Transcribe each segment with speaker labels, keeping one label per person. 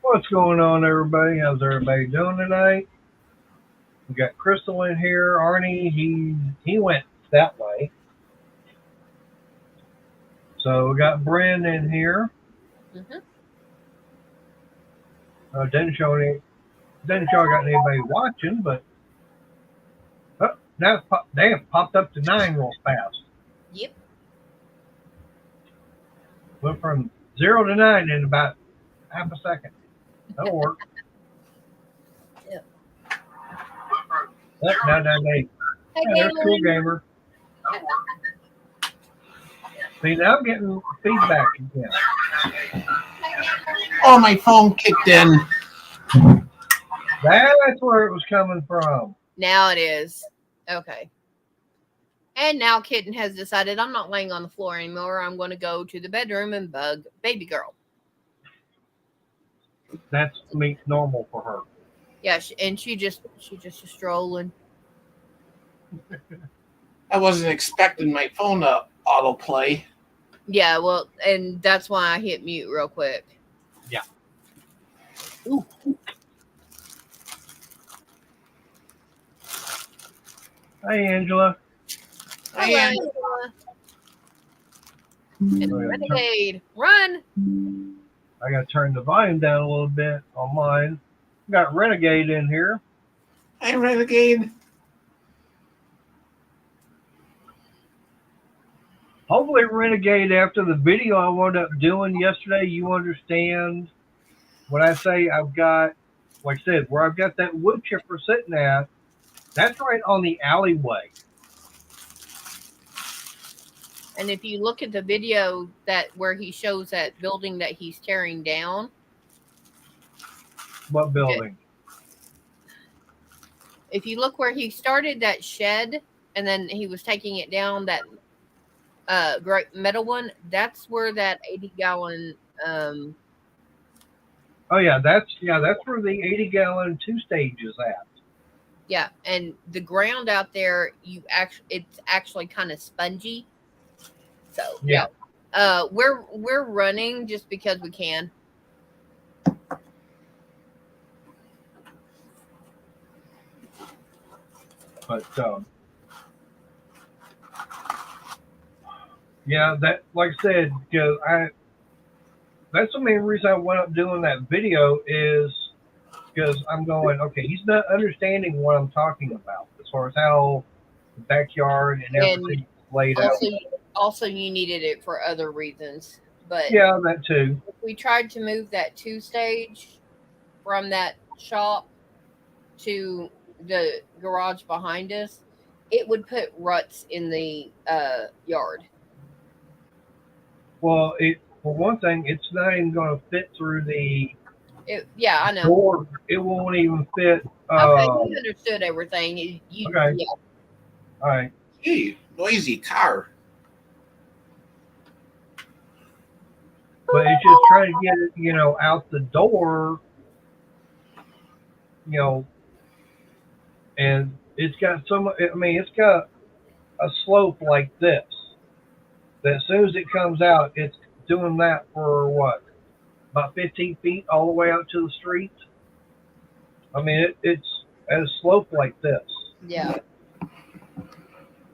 Speaker 1: What's going on, everybody? How's everybody doing tonight? We got Crystal in here. Arnie, he went that way. So we got Brandon here.
Speaker 2: Mm-hmm.
Speaker 1: Didn't show I got anybody watching, but now popped up to 9 real fast.
Speaker 2: Yep.
Speaker 1: Went from 0 to 9 in about half a second. That'll work.
Speaker 2: Yep.
Speaker 1: Yep, 998.
Speaker 2: Hey,
Speaker 1: Yeah, there's Cool Gamer. See, now I'm getting feedback again.
Speaker 3: Oh, my phone kicked in.
Speaker 1: That's where it was coming from.
Speaker 2: Now it is. Okay. And now Kitten has decided I'm not laying on the floor anymore. I'm going to go to the bedroom and bug baby girl.
Speaker 1: That's normal for her.
Speaker 2: Yeah, and she just strolling.
Speaker 3: I wasn't expecting my phone to autoplay.
Speaker 2: Yeah, well, and that's why I hit mute real quick.
Speaker 1: Yeah.
Speaker 3: Ooh.
Speaker 1: Hey, Angela.
Speaker 3: Hi,
Speaker 2: Hello,
Speaker 3: Angela.
Speaker 2: And Renegade, run!
Speaker 1: I got to turn the volume down a little bit on mine. Got Renegade in here.
Speaker 3: Hi, Renegade.
Speaker 1: Hopefully, Renegade, after the video I wound up doing yesterday, you understand when I say I've got, like I said, where I've got that wood chipper sitting at, that's right on the alleyway.
Speaker 2: And if you look at the video where he shows that building that he's tearing down.
Speaker 1: What building?
Speaker 2: If you look where he started that shed and then he was taking it down, that great metal one, that's where that 80-gallon
Speaker 1: Oh yeah, that's where the 80-gallon 2-stage is at.
Speaker 2: Yeah, and the ground out there, it's actually kind of spongy. So
Speaker 1: yeah.
Speaker 2: We're running just because we can.
Speaker 1: But yeah, that, like I said, because that's the main reason I went up doing that video is because I'm going, okay, he's not understanding what I'm talking about as far as how the backyard and everything is laid out.
Speaker 2: Also, you needed it for other reasons, but
Speaker 1: yeah, that too.
Speaker 2: If we tried to move that 2-stage from that shop to the garage behind us, it would put ruts in the yard.
Speaker 1: Well, for one thing, it's not even going to fit through the
Speaker 2: yeah, I know.
Speaker 1: door. It won't even fit.
Speaker 2: Okay, you understood everything.
Speaker 1: Okay.
Speaker 2: Yeah.
Speaker 1: All right.
Speaker 3: Hey, noisy car.
Speaker 1: But it's just trying to get it, out the door, and it's got it's got a slope like this. That as soon as it comes out, it's doing that for what? About 15 feet all the way out to the street. I mean, it's at a slope like this.
Speaker 2: Yeah.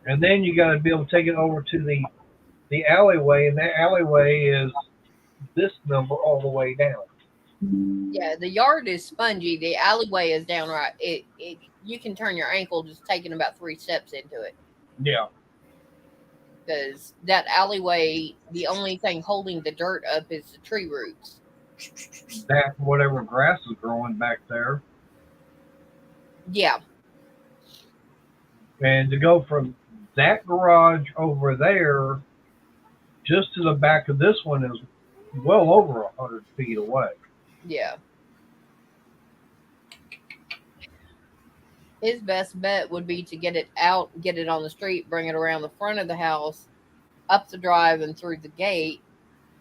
Speaker 1: And then you got to be able to take it over to the alleyway, and that alleyway is this number all the way down.
Speaker 2: Yeah, the yard is spongy. The alleyway is downright. You can turn your ankle just taking about 3 steps into it.
Speaker 1: Yeah.
Speaker 2: Because that alleyway, the only thing holding the dirt up is the tree roots.
Speaker 1: That whatever grass is growing back there.
Speaker 2: Yeah.
Speaker 1: And to go from that garage over there just to the back of this one is well over 100 feet away.
Speaker 2: Yeah. His best bet would be to get it out, get it on the street, bring it around the front of the house, up the drive and through the gate.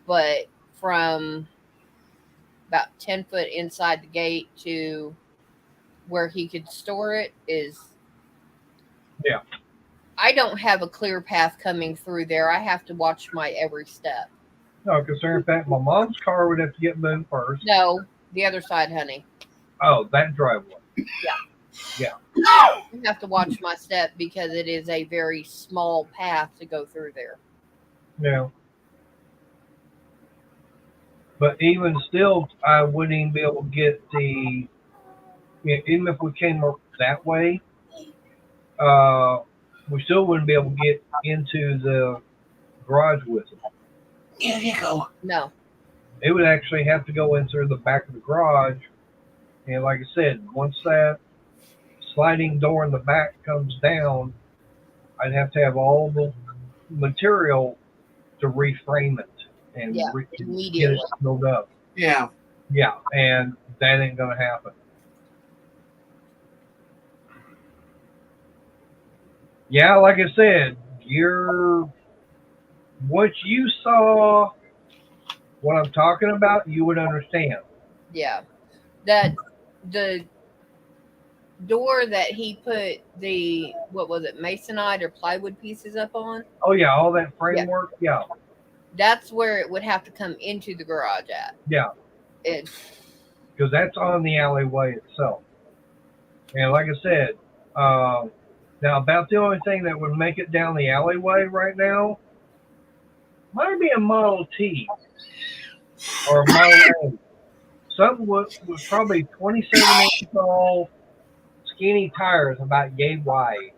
Speaker 2: But from about 10 foot inside the gate to where he could store it is...
Speaker 1: Yeah.
Speaker 2: I don't have a clear path coming through there. I have to watch my every step.
Speaker 1: No, because in fact, my mom's car would have to get moved first.
Speaker 2: No, The other side, honey.
Speaker 1: Oh, that driveway.
Speaker 2: You have to watch my step because it is a very small path to go through there.
Speaker 1: Yeah. But even still, I wouldn't even be able to get the. Even if we came up that way, we still wouldn't be able to get into the garage with it.
Speaker 3: Here you go.
Speaker 2: No.
Speaker 1: It would actually have to go in through the back of the garage. And like I said, once that sliding door in the back comes down, I'd have to have all the material to reframe it and
Speaker 2: Yeah,
Speaker 1: get
Speaker 2: immediately.
Speaker 1: it built up.
Speaker 3: Yeah.
Speaker 1: Yeah, and that ain't gonna happen. Yeah, like I said, once you saw what I'm talking about, you would understand.
Speaker 2: Yeah. That the door that he put the what was it, masonite or plywood pieces up on,
Speaker 1: Oh yeah, all that framework. Yeah,
Speaker 2: that's where it would have to come into the garage at.
Speaker 1: yeah,
Speaker 2: It
Speaker 1: because that's on the alleyway itself. And like I said, now about the only thing that would make it down the alleyway right now might be a Model T or a Model A. Something with probably 27 inch tall, skinny tires about yay wide,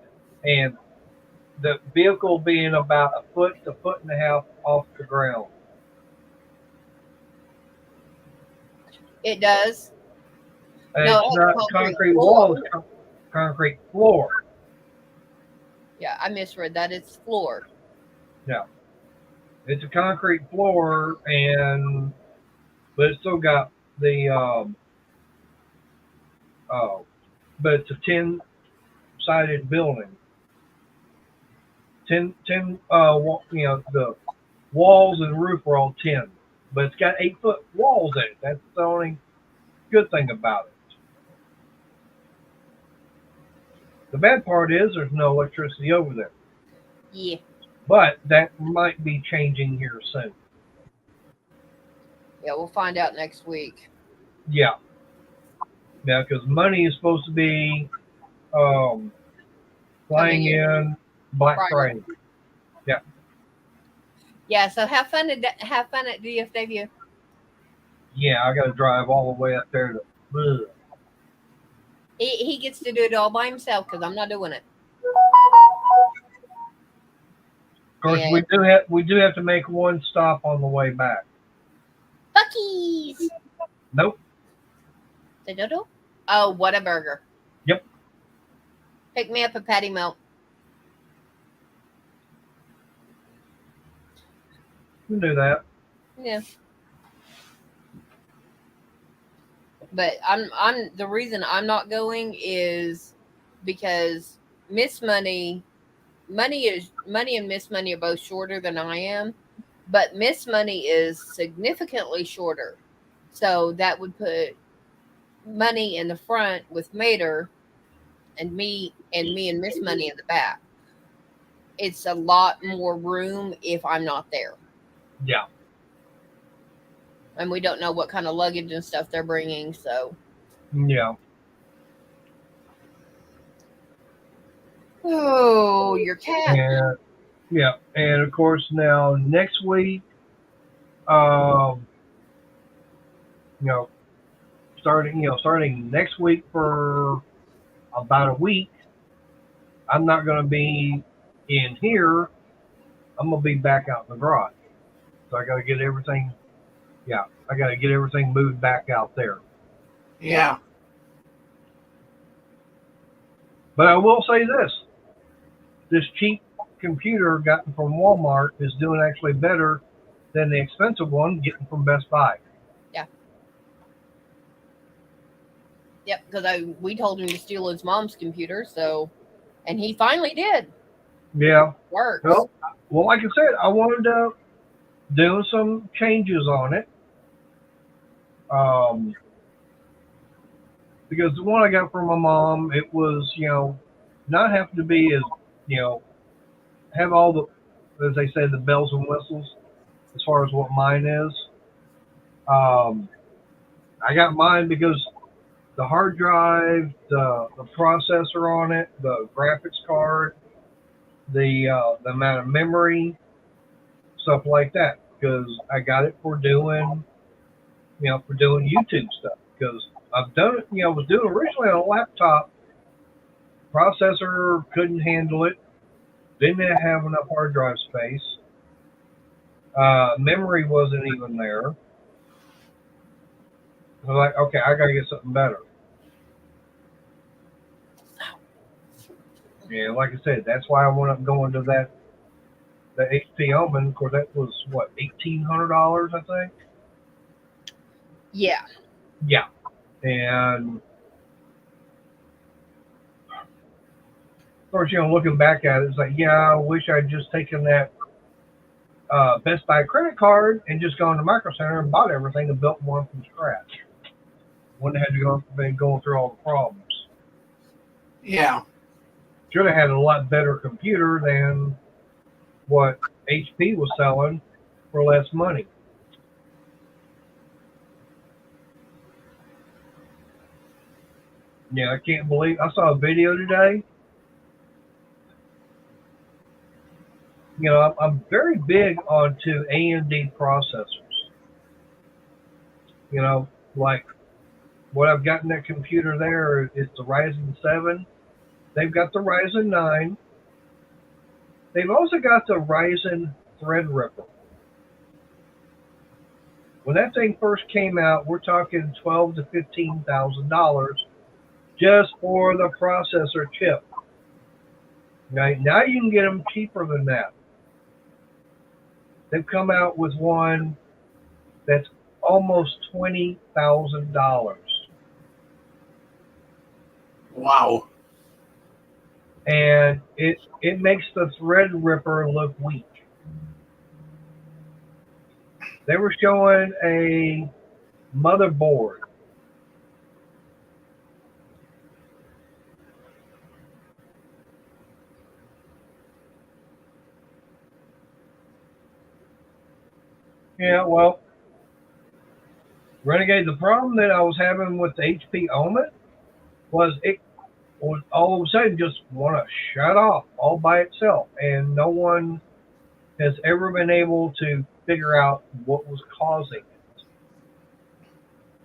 Speaker 1: and the vehicle being about a foot to foot and a half off the ground.
Speaker 2: it does.
Speaker 1: And
Speaker 2: No,
Speaker 1: it's
Speaker 2: it's
Speaker 1: not
Speaker 2: concrete
Speaker 1: concrete
Speaker 2: floor.
Speaker 1: walls, concrete floor.
Speaker 2: Yeah, I misread that. It's floor.
Speaker 1: Yeah, it's a concrete floor, but it's still got the but it's a 10-sided building. 10 the walls and roof are all 10, but it's got 8-foot walls in it. That's the only good thing about it. The bad part is there's no electricity over there,
Speaker 2: Yeah.
Speaker 1: but that might be changing here soon.
Speaker 2: Yeah, we'll find out next week.
Speaker 1: Yeah, because money is supposed to be flying
Speaker 2: Coming in.
Speaker 1: in Black
Speaker 2: Friday.
Speaker 1: Friday.
Speaker 2: Yeah, so have fun at DFW.
Speaker 1: Yeah, I got to drive all the way up there to. Ugh.
Speaker 2: He gets to do it all by himself because I'm not doing it.
Speaker 1: Of course,
Speaker 2: Yeah.
Speaker 1: we do have to make one stop on the way back.
Speaker 2: Buc-ee's.
Speaker 1: Nope.
Speaker 2: The dodo? Oh, what a burger.
Speaker 1: Yep.
Speaker 2: Pick me up a patty melt.
Speaker 1: We can do that.
Speaker 2: Yeah. But I'm the reason I'm not going is because Miss Money and Miss Money are both shorter than I am, but Miss Money is significantly shorter. So that would put Money in the front with Mater and me and Miss Money in the back. It's a lot more room if I'm not there.
Speaker 1: Yeah.
Speaker 2: And we don't know what kind of luggage and stuff they're bringing, so.
Speaker 1: Yeah.
Speaker 2: Oh, your cat.
Speaker 1: And yeah, and of course now next week, um, starting next week for about a week, I'm not going to be in here. I'm going to be back out in the garage. So I got to get everything. Yeah, I got to get everything moved back out there.
Speaker 3: Yeah.
Speaker 1: But I will say this cheap computer gotten from Walmart is doing actually better than the expensive one getting from Best Buy.
Speaker 2: Yep, because we told him to steal his mom's computer, so, and he finally did.
Speaker 1: Yeah.
Speaker 2: Works.
Speaker 1: Well, like I said, I wanted to do some changes on it. Because the one I got from my mom, it was, not having to be as, have all the, as they say, the bells and whistles as far as what mine is. I got mine because the hard drive, the processor on it, the graphics card, the amount of memory, stuff like that. Because I got it for doing, for doing YouTube stuff. Because I've done it, I was doing originally on a laptop. Processor couldn't handle it. Didn't have enough hard drive space. Memory wasn't even there. I was like, okay, I gotta get something better. Yeah, like I said, that's why I went up going to the HP Omen. Of course, that was what, $1,800, I think.
Speaker 2: Yeah.
Speaker 1: Yeah, and of course, looking back at it, it's like, yeah, I wish I'd just taken that Best Buy credit card and just gone to Micro Center and bought everything and built one from scratch. Wouldn't have had to been going through all the problems.
Speaker 3: Yeah.
Speaker 1: Should have had a lot better computer than what HP was selling for less money. Yeah, I can't believe I saw a video today. I'm very big onto AMD processors. Like what I've got in that computer there is the Ryzen 7. They've got the Ryzen 9. They've also got the Ryzen Threadripper. When that thing first came out, we're talking $12,000 to $15,000 just for the processor chip. Now you can get them cheaper than that. They've come out with one that's almost $20,000.
Speaker 3: Wow.
Speaker 1: And it makes the Threadripper look weak. They were showing a motherboard. Yeah, well, Renegade, the problem that I was having with the HP Omen was it would all of a sudden just want to shut off all by itself, and no one has ever been able to figure out what was causing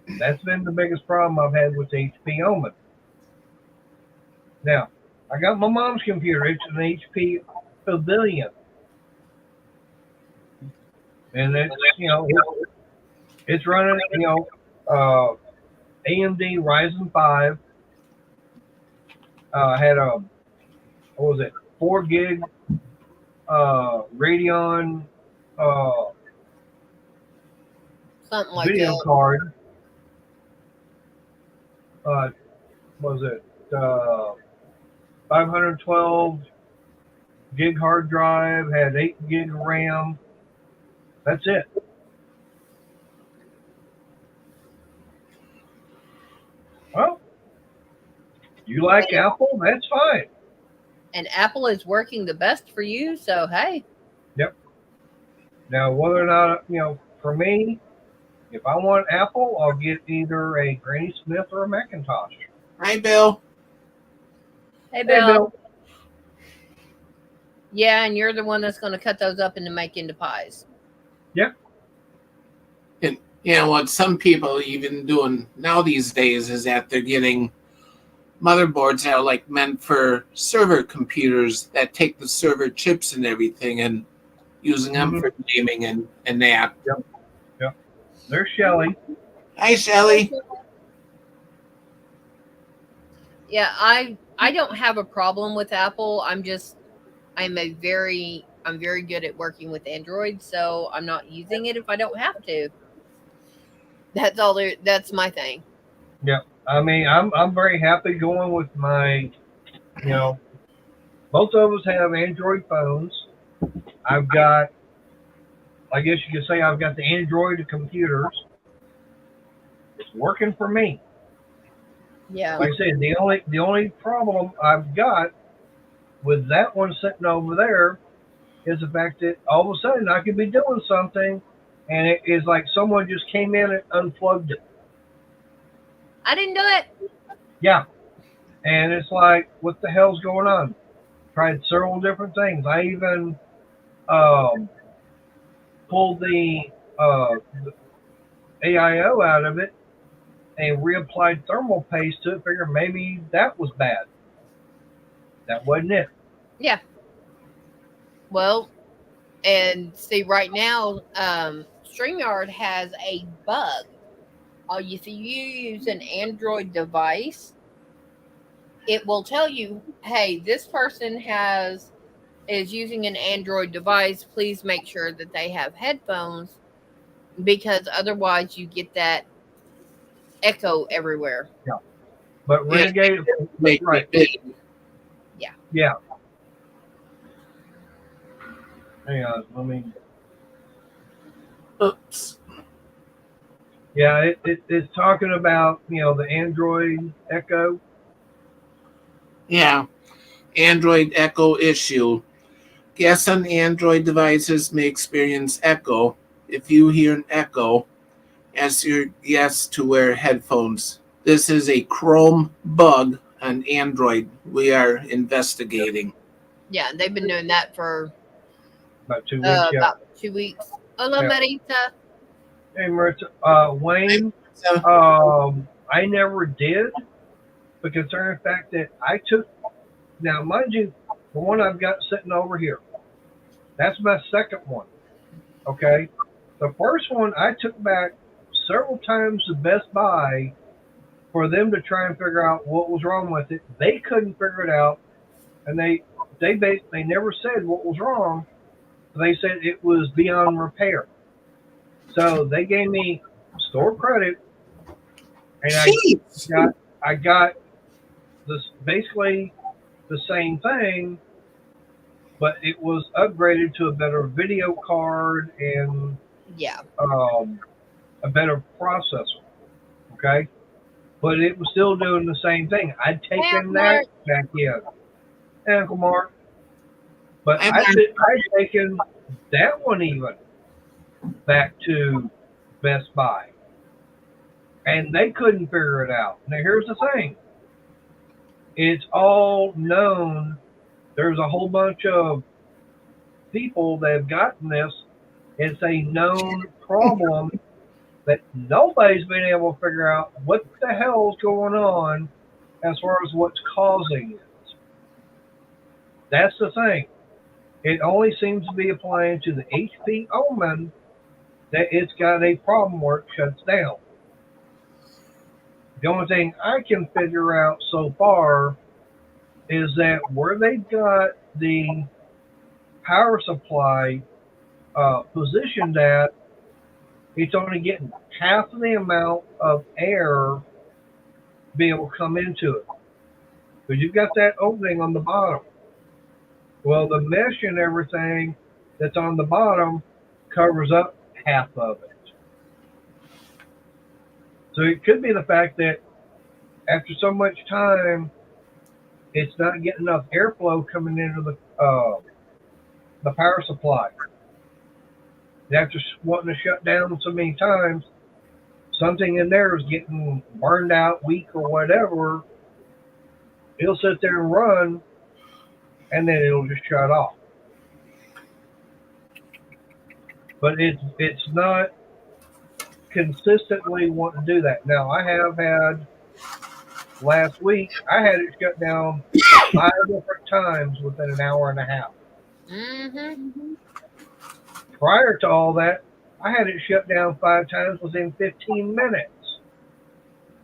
Speaker 1: it. That's been the biggest problem I've had with the HP Omen. Now, I got my mom's computer. It's an HP Pavilion. And it's, it's running, AMD Ryzen 5. Had a, 4 gig Radeon
Speaker 2: Something like
Speaker 1: video
Speaker 2: that.
Speaker 1: card. 512 gig hard drive, had 8 gig RAM. That's it. Well, you like Apple? That's fine.
Speaker 2: And Apple is working the best for you, so hey.
Speaker 1: Yep. Now, whether or not, for me, if I want Apple, I'll get either a Granny Smith or a Macintosh.
Speaker 3: Hi, Bill.
Speaker 2: Hey, Bill.
Speaker 1: Hey, Bill.
Speaker 2: Yeah, and you're the one that's going to cut those up and make into pies.
Speaker 1: Yep.
Speaker 3: And what some people even doing now these days is that they're getting motherboards that are like meant for server computers that take the server chips and everything and using them for gaming and that.
Speaker 1: Yep. There's Shelly.
Speaker 3: Hi, Shelly.
Speaker 2: Yeah, I don't have a problem with Apple. I'm very good at working with Android, so I'm not using it if I don't have to. That's my thing.
Speaker 1: Yeah. I mean, I'm very happy going with my, both of us have Android phones. I've got, I guess you could say I've got the Android computers. It's working for me.
Speaker 2: Yeah.
Speaker 1: Like I said, the only problem I've got with that one sitting over there is the fact that all of a sudden I could be doing something and it is like someone just came in and unplugged it.
Speaker 2: I didn't do it.
Speaker 1: Yeah. And it's like, what the hell's going on? Tried several different things. I even um, pulled the AIO out of it and reapplied thermal paste to it. Figured maybe that was bad. That wasn't it.
Speaker 2: Yeah. Well, and see, right now, StreamYard has a bug. If you use an Android device, it will tell you, hey, this person is using an Android device. Please make sure that they have headphones, because otherwise you get that echo everywhere.
Speaker 1: Yeah. But
Speaker 3: Yeah,
Speaker 1: Renegade,
Speaker 3: make
Speaker 1: right?
Speaker 3: it big.
Speaker 1: Yeah. Hang on. Let me.
Speaker 3: Oops.
Speaker 1: Yeah, it's talking about the Android Echo.
Speaker 3: Yeah. Android Echo issue. Guests on Android devices may experience echo. If you hear an echo, ask your guests to wear headphones. This is a Chrome bug on Android we are investigating.
Speaker 2: Yeah, they've been doing that for
Speaker 1: About 2 weeks. Yeah.
Speaker 2: about 2 weeks. Hola,
Speaker 1: Yeah.
Speaker 2: Marita.
Speaker 1: Hey, Maritza, Wayne.
Speaker 3: So,
Speaker 1: I never did, but concerning the fact that I took. Now, mind you, the one I've got sitting over here, that's my second one. Okay. The first one I took back several times to Best Buy for them to try and figure out what was wrong with it. They couldn't figure it out, and they never said what was wrong. They said it was beyond repair. So they gave me store credit, and
Speaker 3: jeez.
Speaker 1: I got this basically the same thing, but it was upgraded to a better video card and
Speaker 2: Yeah.
Speaker 1: a better processor. Okay, but it was still doing the same thing. I'd taken that back in, Uncle Mark, but I'd taken that one even back to Best Buy, and they couldn't figure it out. Now here's the thing: it's all known. There's a whole bunch of people that have gotten this. It's a known problem that nobody's been able to figure out what the hell's going on as far as what's causing it. That's the thing. It only seems to be applying to the HP Omen that it's got a problem where it shuts down. The only thing I can figure out so far is that where they've got the power supply positioned at, it's only getting half of the amount of air be able to come into it. Because you've got that opening on the bottom. Well, the mesh and everything that's on the bottom covers up half of it. So it could be the fact that after so much time, it's not getting enough airflow coming into the power supply. And after wanting to shut down so many times, something in there is getting burned out, weak, or whatever. It'll sit there and run, and then it'll just shut off. But it's not consistently wanting to do that. Now, I have had, last week, I had it shut down 5 different times within an hour and a half.
Speaker 2: Mm-hmm.
Speaker 1: Prior to all that, I had it shut down 5 times within 15 minutes.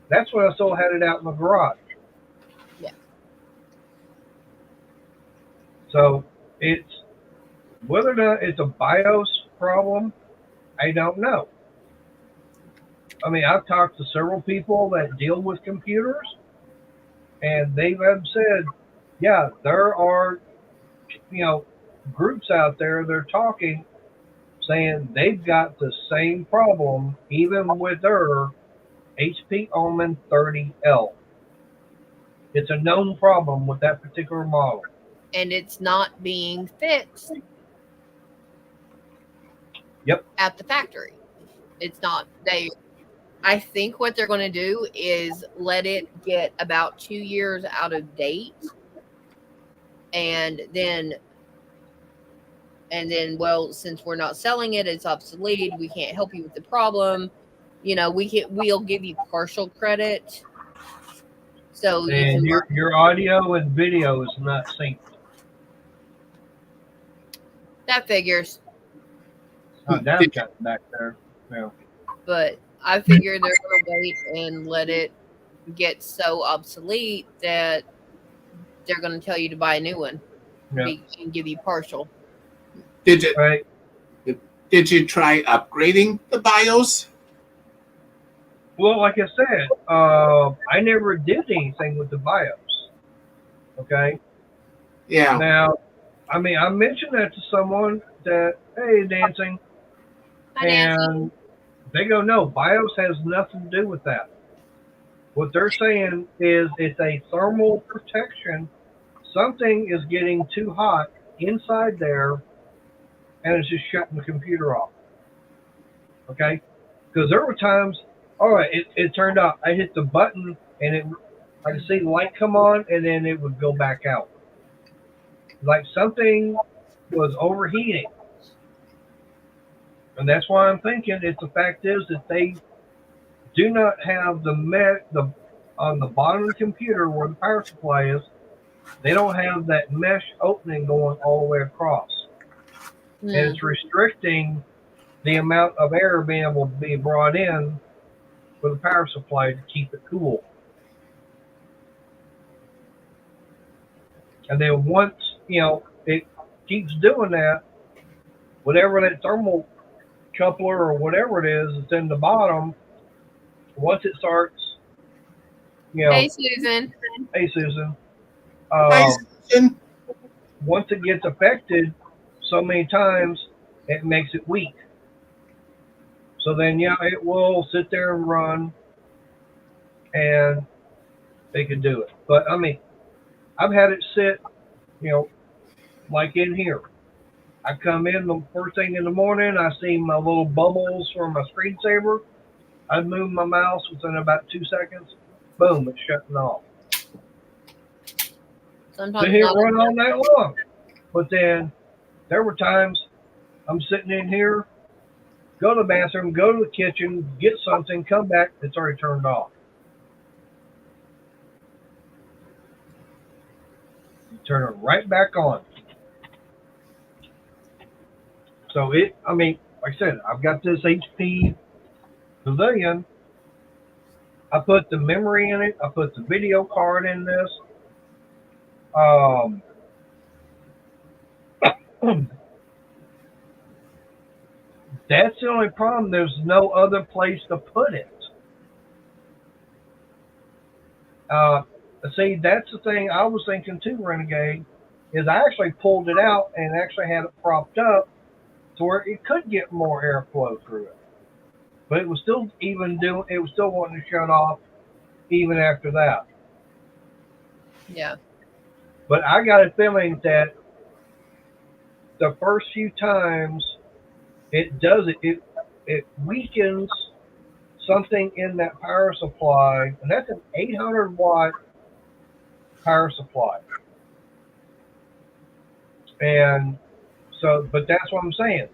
Speaker 1: That's when I still had it out in the garage.
Speaker 2: Yeah.
Speaker 1: So it's whether or not it's a BIOS problem, I don't know. I mean, I've talked to several people that deal with computers, and they've said, yeah, there are, groups out there, they're talking, saying they've got the same problem even with their HP Omen 30L. It's a known problem with that particular model.
Speaker 2: And it's not being fixed.
Speaker 1: Yep.
Speaker 2: At the factory. It's not. I think what they're going to do is let it get about 2 years out of date, and then well, since we're not selling it, it's obsolete. We can't help you with the problem. We'll give you partial credit, so you
Speaker 1: And
Speaker 2: can buy.
Speaker 1: your audio and video is not synced.
Speaker 2: That figures.
Speaker 1: Oh, down cut back there. Yeah.
Speaker 2: But I figure they're going to wait and let it get so obsolete that they're going to tell you to buy a new one
Speaker 1: Yeah.
Speaker 2: and give you partial.
Speaker 3: Did you
Speaker 1: Right.
Speaker 3: did you try upgrading the BIOS?
Speaker 1: Well, like I said, I never did anything with the BIOS. Okay.
Speaker 3: Yeah.
Speaker 1: Now, I mean, I mentioned that to someone that, hey, dancing,
Speaker 2: Hi, Nancy.
Speaker 1: and they go, no, BIOS has nothing to do with that. What they're saying is it's a thermal protection. Something is getting too hot inside there, and it's just shutting the computer off. Okay? Because there were times, all right, it turned off. I hit the button, and I could see the light come on, and then it would go back out. Like something was overheating. And that's why I'm thinking the fact is that they do not have the on the bottom of the computer where the power supply is, they don't have that mesh opening going all the way across. And it's restricting the amount of air being able to be brought in for the power supply to keep it cool. And then once, it keeps doing that, whatever that thermal coupler or whatever it is that's in the bottom, once it starts,
Speaker 2: Hey, Susan.
Speaker 1: Hey, Susan.
Speaker 3: Hi, Susan.
Speaker 1: Once it gets affected so many times, it makes it weak. So then, it will sit there and run, and they can do it. But, I mean, I've had it sit, like in here. I come in the first thing in the morning, I see my little bubbles from my screensaver. I move my mouse within about 2 seconds. Boom, it's shutting off.
Speaker 2: Sometimes
Speaker 1: Sit here run all night long. But then there were times I'm sitting in here, go to the bathroom, go to the kitchen, get something, come back, it's already turned off. Turn it right back on. So like I said, I've got this HP Pavilion. I put the memory in it. I put the video card in this. That's the only problem. There's no other place to put it. See, that's the thing I was thinking too, Renegade, is I actually pulled it out and actually had it propped up to where it could get more airflow through it. But it was still wanting to shut off even after that.
Speaker 2: Yeah.
Speaker 1: But I got a feeling that the first few times it does it weakens something in that power supply, and that's an 800-watt power supply. And so, but that's what I'm saying.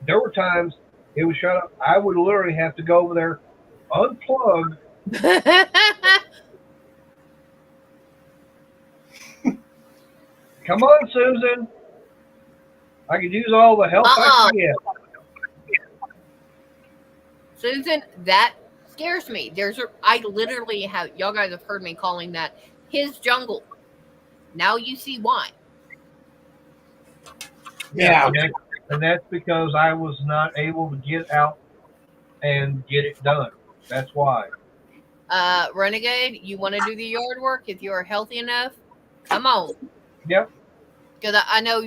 Speaker 1: There were times it was shut up. I would literally have to go over there, unplug. Come on, Susan. I could use all the help I can get.
Speaker 2: Susan, that scares me. I literally have, y'all guys have heard me calling that his jungle. Now you see why.
Speaker 3: Yeah.
Speaker 1: And that's because I was not able to get out and get it done. That's why.
Speaker 2: Renegade, you want to do the yard work if you are healthy enough? Come on.
Speaker 1: Yep.
Speaker 2: Because I know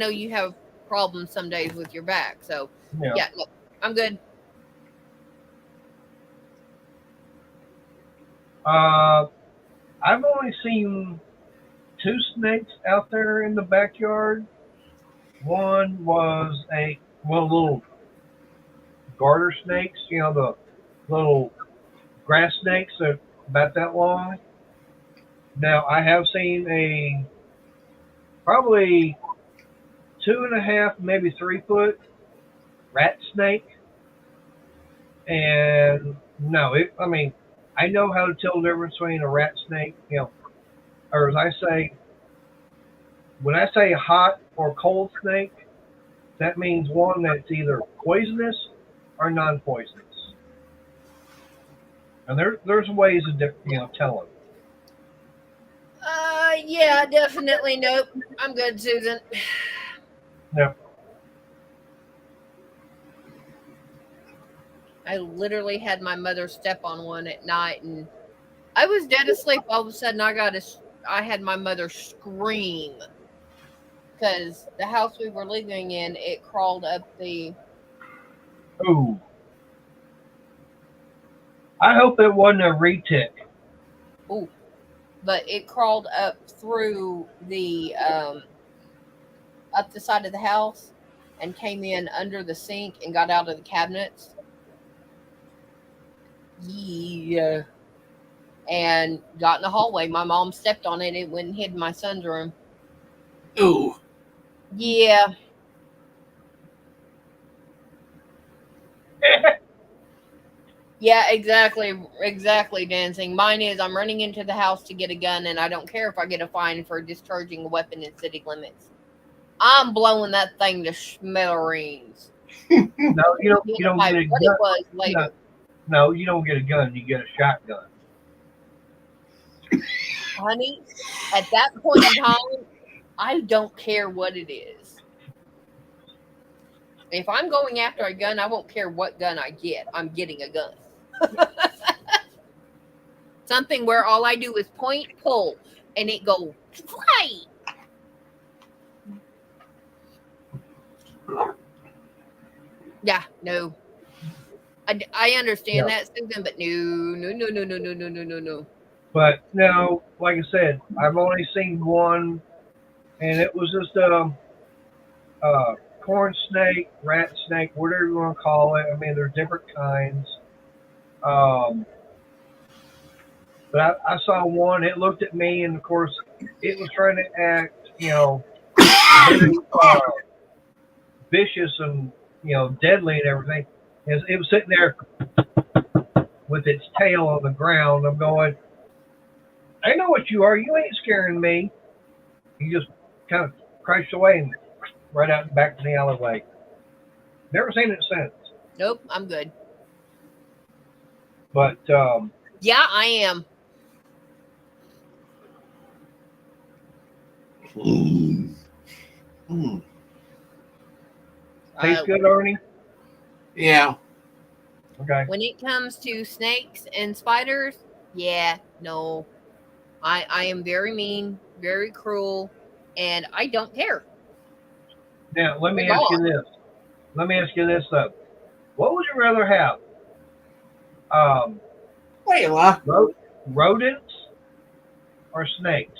Speaker 2: you have problems some days with your back. So yeah, look, I'm good.
Speaker 1: I've only seen 2 snakes out there in the backyard. One was little garter snakes, the little grass snakes that are about that long. Now I have seen a probably 2.5, maybe 3 foot rat snake, and no, I mean, I know how to tell the difference between a rat snake, or as I say, when I say hot or cold snake, that means one that's either poisonous or non-poisonous. And there's ways of telling.
Speaker 2: Yeah, definitely. Nope. I'm good, Susan.
Speaker 1: Yeah.
Speaker 2: I literally had my mother step on one at night, and I was dead asleep. All of a sudden, I had my mother scream because the house we were living in, it crawled up the.
Speaker 1: Ooh. I hope it wasn't a retic.
Speaker 2: Ooh, but it crawled up through the up the side of the house and came in under the sink and got out of the cabinets. Yeah. And got in the hallway. My mom stepped on it. It went and hid in my son's room.
Speaker 3: Ooh.
Speaker 2: Yeah. Yeah, exactly, Dancing. Mine is I'm running into the house to get a gun, and I don't care if I get a fine for discharging a weapon in city limits. I'm blowing that thing to smithereens.
Speaker 1: No, you don't get a
Speaker 2: What
Speaker 1: gun.
Speaker 2: it was later.
Speaker 1: No, you don't get a gun. You get a shotgun.
Speaker 2: Honey, at that point in time, I don't care what it is. If I'm going after a gun, I won't care what gun I get. I'm getting a gun. Something where all I do is point, pull, and it go fly. Yeah, no. I understand that, Susan, but no.
Speaker 1: But no, like I said, I've only seen one, and it was just corn snake, rat snake, whatever you want to call it. I mean, there's different kinds. But I saw one. It looked at me, and of course, it was trying to act, very vicious and deadly and everything. It was sitting there with its tail on the ground. I'm going, I know what you are. You ain't scaring me. He just kind of crashed away and right out back to the alleyway. Never seen it since.
Speaker 2: Nope, I'm good.
Speaker 1: But
Speaker 2: yeah, I am.
Speaker 1: Tastes good, Arnie?
Speaker 3: Yeah.
Speaker 1: Okay.
Speaker 2: When it comes to snakes and spiders, yeah, no. I am very mean, very cruel, and I don't care.
Speaker 1: Now, let me ask you this. Though. What would you rather have?
Speaker 3: Layla.
Speaker 1: Rodents or snakes?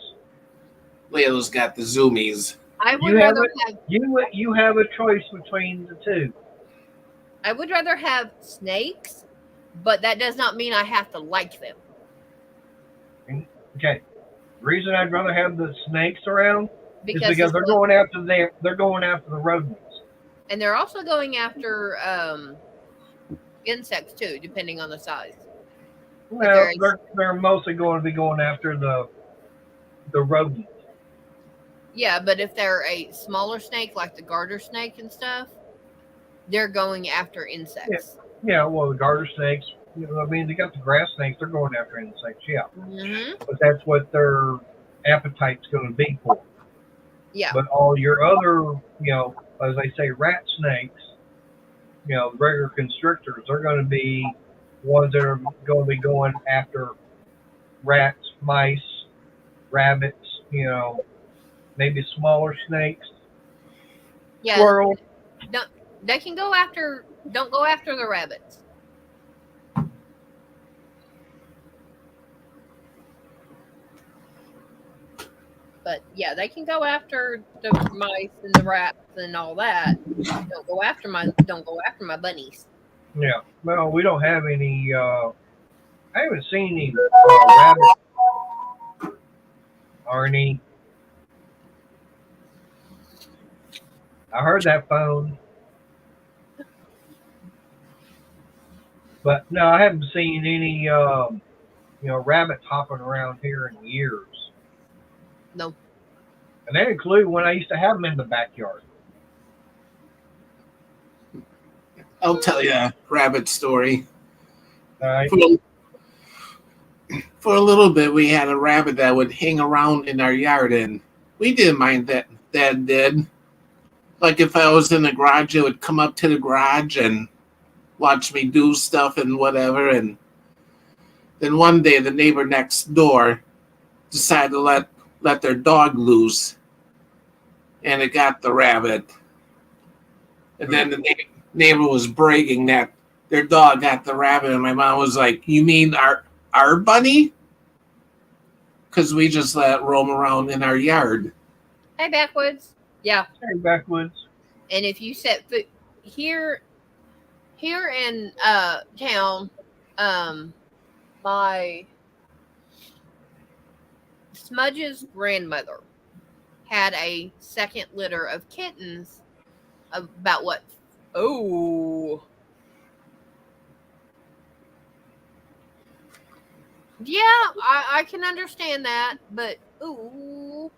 Speaker 3: Layla's got the zoomies.
Speaker 2: I would rather have.
Speaker 1: You have a choice between the two.
Speaker 2: I would rather have snakes, but that does not mean I have to like them.
Speaker 1: Okay. The reason I'd rather have the snakes around is because they're going after the rodents.
Speaker 2: And they're also going after insects too, depending on the size.
Speaker 1: Well, they're mostly going to be going after the rodents.
Speaker 2: Yeah, but if they're a smaller snake like the garter snake and stuff, they're going after insects.
Speaker 1: Yeah, well, the garter snakes, I mean, they got the grass snakes, they're going after insects, yeah.
Speaker 2: Mm-hmm.
Speaker 1: But that's what their appetite's going to be for.
Speaker 2: Yeah.
Speaker 1: But all your other, as they say, rat snakes, the regular constrictors, they're going to be ones that are going to be going after rats, mice, rabbits, maybe smaller snakes, squirrels.
Speaker 2: They can go after. Don't go after the rabbits. But yeah, they can go after the mice and the rats and all that. Don't go after my bunnies.
Speaker 1: Yeah. Well, we don't have any. I haven't seen any rabbits or any. I heard that phone, but no, I haven't seen any. Rabbits hopping around here in years,
Speaker 2: No.
Speaker 1: and that include when I used to have them in the backyard.
Speaker 3: I'll tell you a rabbit story.
Speaker 1: All right.
Speaker 3: For a little bit, we had a rabbit that would hang around in our yard, and we didn't mind that. Dad did. Like if I was in the garage, it would come up to the garage and watch me do stuff and whatever. And then one day, the neighbor next door decided to let their dog loose, and it got the rabbit. And then the neighbor was bragging that their dog got the rabbit, and my mom was like, "You mean our bunny?" Because we just let it roam around in our yard.
Speaker 2: Hey, backwoods. Yeah.
Speaker 1: Hey, backwoods.
Speaker 2: And if you set foot here in town, my Smudge's grandmother had a second litter of kittens. About what? Oh. Yeah, I can understand that, but ooh,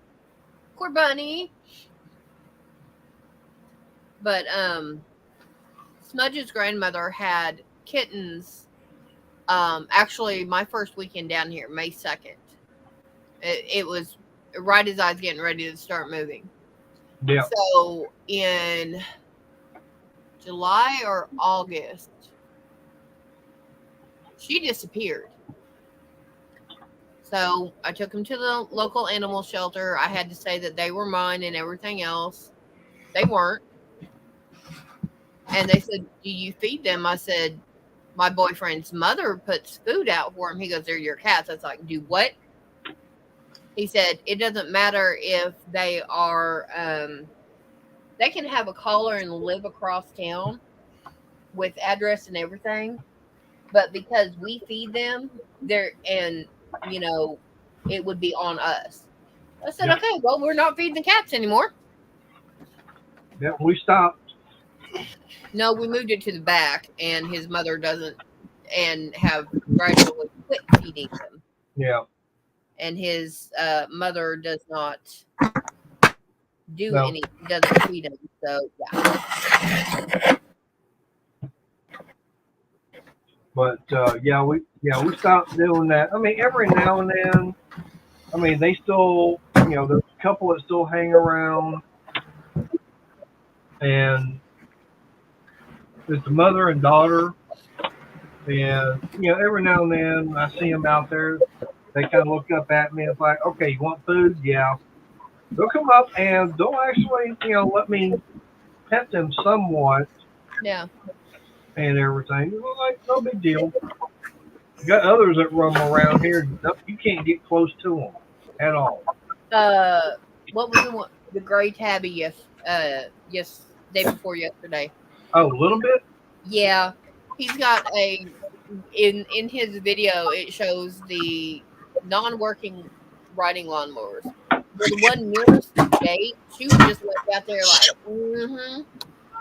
Speaker 2: poor bunny. But Smudge's grandmother had kittens. Actually, my first weekend down here, May 2nd. It was right as I was getting ready to start moving.
Speaker 1: Yeah.
Speaker 2: So in July or August, she disappeared. So I took them to the local animal shelter. I had to say that they were mine and everything else. They weren't. And they said, "Do you feed them?" I said, "My boyfriend's mother puts food out for them." He goes, "They're your cats." I was like, "Do what?" He said, "It doesn't matter if they are, they can have a collar and live across town with address and everything. But because we feed them, it would be on us." I said,
Speaker 1: Yeah.
Speaker 2: "Okay, well, we're not feeding the cats anymore."
Speaker 1: Yeah, we stopped.
Speaker 2: No, we moved it to the back, and his mother doesn't, and have gradually quit feeding them.
Speaker 1: Yeah.
Speaker 2: And his mother does not
Speaker 1: No.
Speaker 2: doesn't feed them. So yeah.
Speaker 1: But we stopped doing that. I mean, every now and then. I mean, they still, there's a couple that still hang around, and it's the mother and daughter. And every now and then I see them out there. They kind of look up at me. It's like, okay, you want food? Yeah. They'll come up and they'll actually, let me pet them somewhat.
Speaker 2: Yeah.
Speaker 1: And everything. Like, no big deal. You got others that roam around here. You can't get close to them at all.
Speaker 2: What was the gray tabby? Yes, day before yesterday.
Speaker 1: Oh, a little bit.
Speaker 2: Yeah, he's got in his video. It shows the non-working riding lawnmowers. The one nearest the gate, she was just left out there like,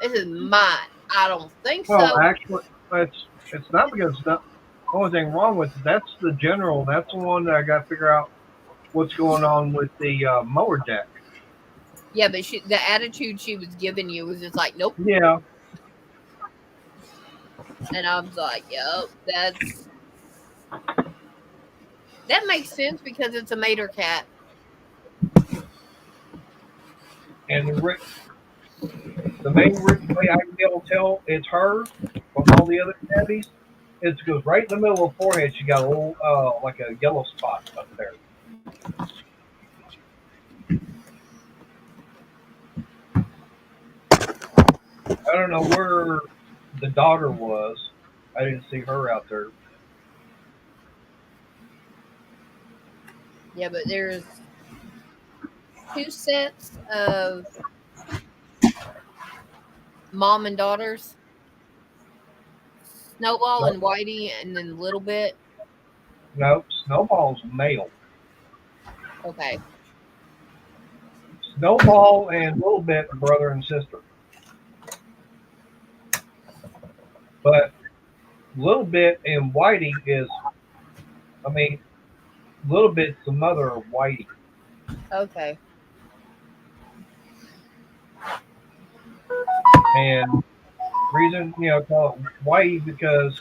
Speaker 2: this is mine. I don't think so.
Speaker 1: Well, actually, it's not because it's not the only thing wrong with it. That's the general. That's the one that I got to figure out what's going on with the mower deck.
Speaker 2: Yeah, but the attitude she was giving you was just like, nope.
Speaker 1: Yeah.
Speaker 2: And I was like, yep, that makes sense because it's a mater cat.
Speaker 1: And the main way I can be able to tell it's her from all the other tabbies is it goes right in the middle of the forehead. She got a little, like a yellow spot up there. I don't know where the daughter was. I didn't see her out there.
Speaker 2: Yeah, but there's 2 sets of mom and daughters. Snowball and Whitey, and then Little Bit.
Speaker 1: No, Snowball's male.
Speaker 2: Okay.
Speaker 1: Snowball and Little Bit are brother and sister. But Little Bit and Whitey is, Little Bit's the mother of Whitey.
Speaker 2: Okay.
Speaker 1: And reason, call it Whitey because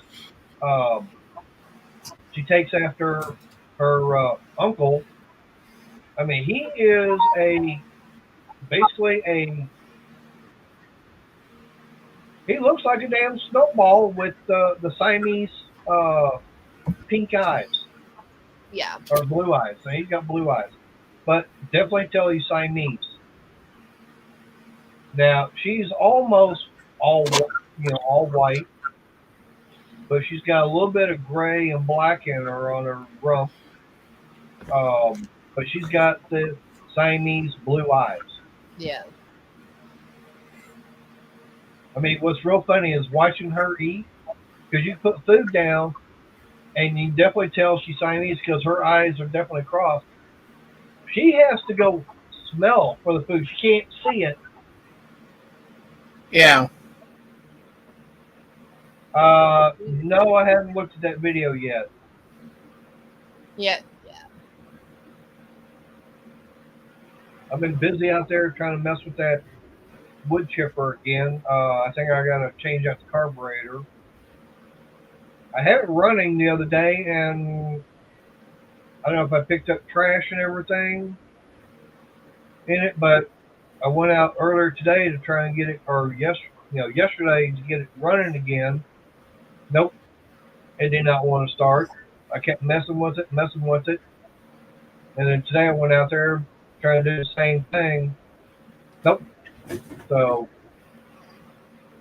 Speaker 1: she takes after her uncle. He is he looks like a damn snowball with the Siamese pink eyes.
Speaker 2: Yeah.
Speaker 1: Or blue eyes. So he's got blue eyes. But definitely tell he's Siamese. Now, she's almost all white. But she's got a little bit of gray and black in her on her rump. But she's got the Siamese blue eyes.
Speaker 2: Yeah.
Speaker 1: What's real funny is watching her eat, because you put food down, and you definitely tell she's Siamese because her eyes are definitely crossed. She has to go smell for the food. She can't see it.
Speaker 3: Yeah.
Speaker 1: No, I haven't looked at that video yet.
Speaker 2: Yeah.
Speaker 1: I've been busy out there trying to mess with that wood chipper again. I think I got to change out the carburetor. I had it running the other day, and I don't know if I picked up trash and everything in it, but I went out earlier today to try and get it, or yesterday to get it running again. Nope, it did not want to start. I kept messing with it, and then today I went out there trying to do the same thing. Nope. So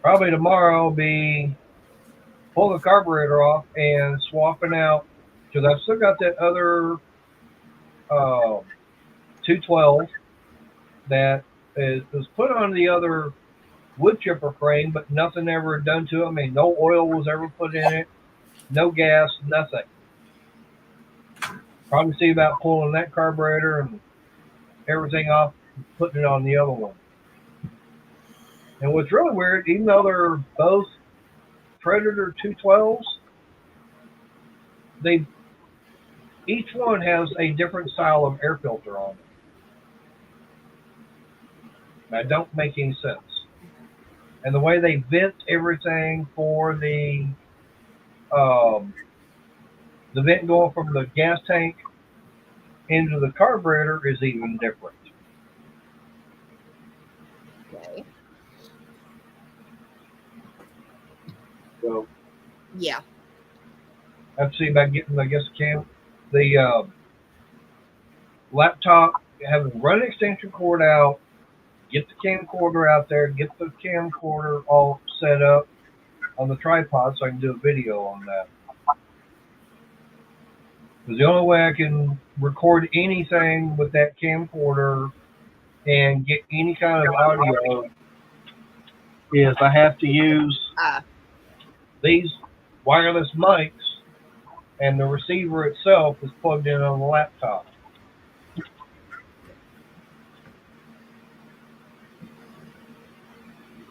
Speaker 1: probably tomorrow I'll be pulling the carburetor off and swapping out, because I've still got that other 212 that was put on the other wood chipper frame, but nothing ever done to it. No oil was ever put in it, no gas, nothing. Probably see about pulling that carburetor and everything off and putting it on the other one. And what's really weird, even though they're both Predator 212s, each one has a different style of air filter on it. That don't make any sense. And the way they vent everything for the vent going from the gas tank into the carburetor is even different.
Speaker 2: Okay.
Speaker 1: So
Speaker 2: yeah,
Speaker 1: I have to see about getting, the laptop, have a run extension cord out, get the camcorder out there, get the camcorder all set up on the tripod so I can do a video on that. Because the only way I can record anything with that camcorder and get any kind of audio is I have to use these wireless mics, and the receiver itself is plugged in on the laptop.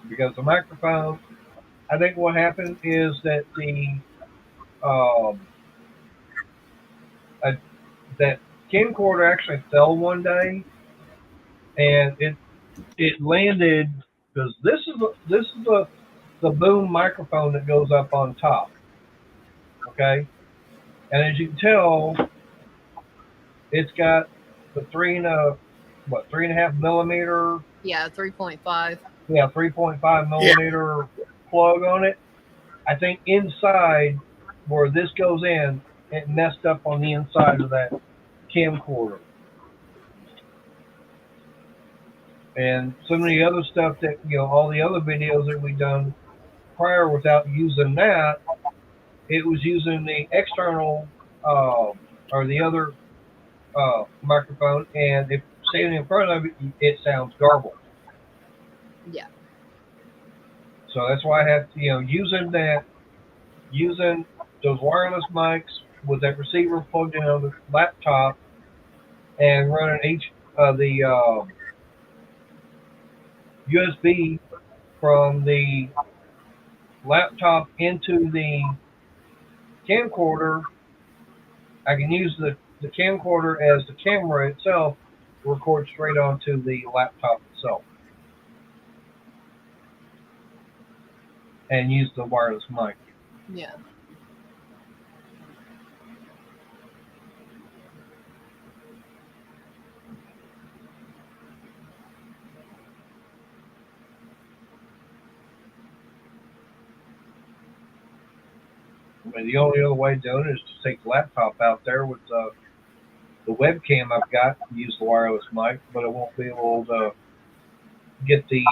Speaker 1: Because the microphone, I think what happened is that that camcorder actually fell one day, and it landed, because this is the boom microphone that goes up on top. Okay, and as you can tell, it's got the 3.5 millimeter.
Speaker 2: Yeah, 3.5.
Speaker 1: Yeah, 3.5 millimeter plug on it. I think inside where this goes in, it messed up on the inside of that camcorder. And some of the other stuff that, all the other videos that we've done prior without using that, it was using the external or the other microphone, and if standing in front of it, it sounds garbled.
Speaker 2: Yeah.
Speaker 1: So that's why I have to, using that using those wireless mics with that receiver plugged in on the laptop and running the USB from the laptop into the camcorder. I can use the camcorder as the camera itself to record straight onto the laptop itself and use the wireless mic.
Speaker 2: Yeah.
Speaker 1: I mean, the only other way of doing it is to take the laptop out there with the webcam I've got and use the wireless mic, but I won't be able to get the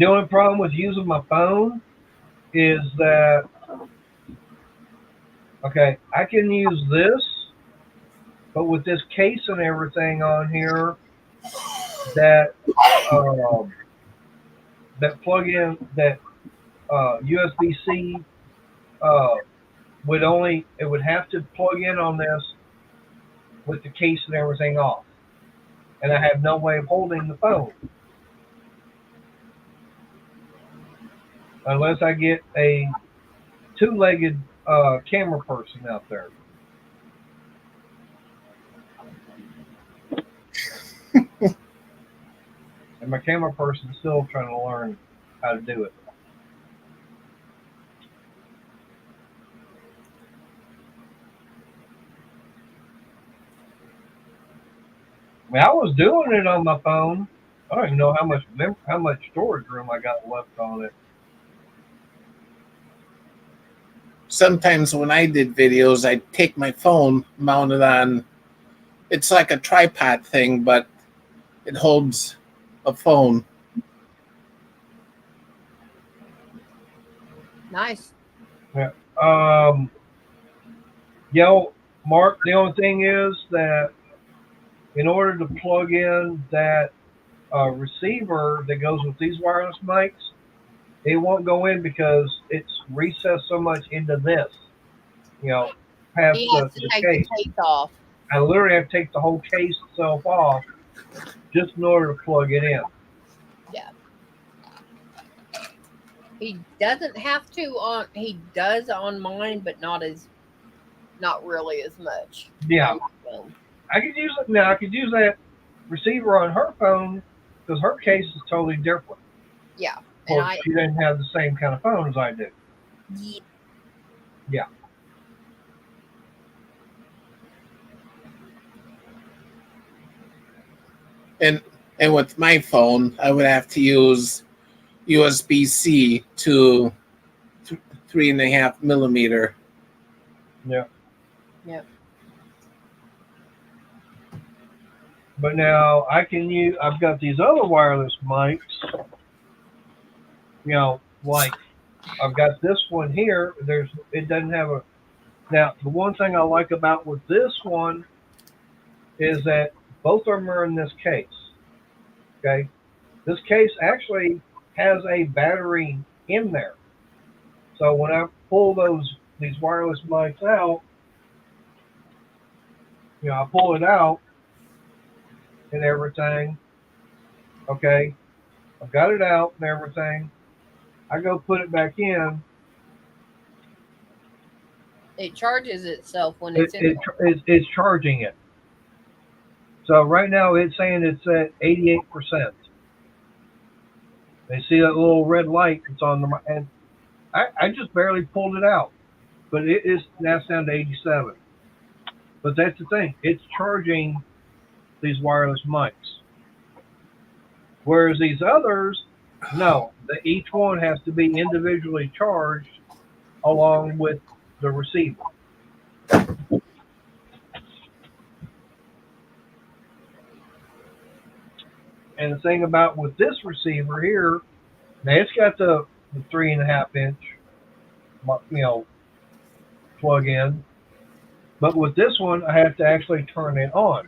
Speaker 1: only problem with using my phone is that, okay, I can use this, but with this case and everything on here, that plug-in, that USB-C would have to plug in on this with the case and everything off, and I have no way of holding the phone unless I get a two-legged camera person out there. And my camera person's still trying to learn how to do it. I mean, I was doing it on my phone. I don't even know how much storage room I got left on it.
Speaker 3: Sometimes when I did videos, I'd take my phone, mount it on. It's like a tripod thing, but it holds a phone.
Speaker 2: Nice.
Speaker 1: Yeah. Mark, the only thing is that in order to plug in that receiver that goes with these wireless mics, it won't go in because it's recessed so much into this, past
Speaker 2: He
Speaker 1: the
Speaker 2: has to take
Speaker 1: case.
Speaker 2: the case off.
Speaker 1: I literally have to take the whole case itself off just in order to plug it in.
Speaker 2: Yeah. He doesn't have to on. He does on mine, but not really as much.
Speaker 1: Yeah. I could use it now. I could use that receiver on her phone because her case is totally different.
Speaker 2: Yeah.
Speaker 1: Of course, she doesn't have the same kind of phone as I do. Yeah.
Speaker 3: And with my phone, I would have to use USB-C to 3.5 millimeter.
Speaker 1: Yeah.
Speaker 2: Yep.
Speaker 1: But now I've got these other wireless mics, like I've got this one here. It doesn't have now the one thing I like about with this one is that both of them are in this case. Okay. This case actually has a battery in there. So when I pull these wireless mics out, I pull it out and everything. Okay. I've got it out and everything. I go put it back in.
Speaker 2: It charges itself when it's in.
Speaker 1: It's charging it. So right now it's saying it's at 88%. They see that little red light that's on the, and I just barely pulled it out, but it is now down to 87. But that's the thing; it's charging these wireless mics. Whereas these others, no, each one has to be individually charged along with the receiver. And the thing about with this receiver here, now it's got the 3.5 inch, plug in. But with this one, I have to actually turn it on.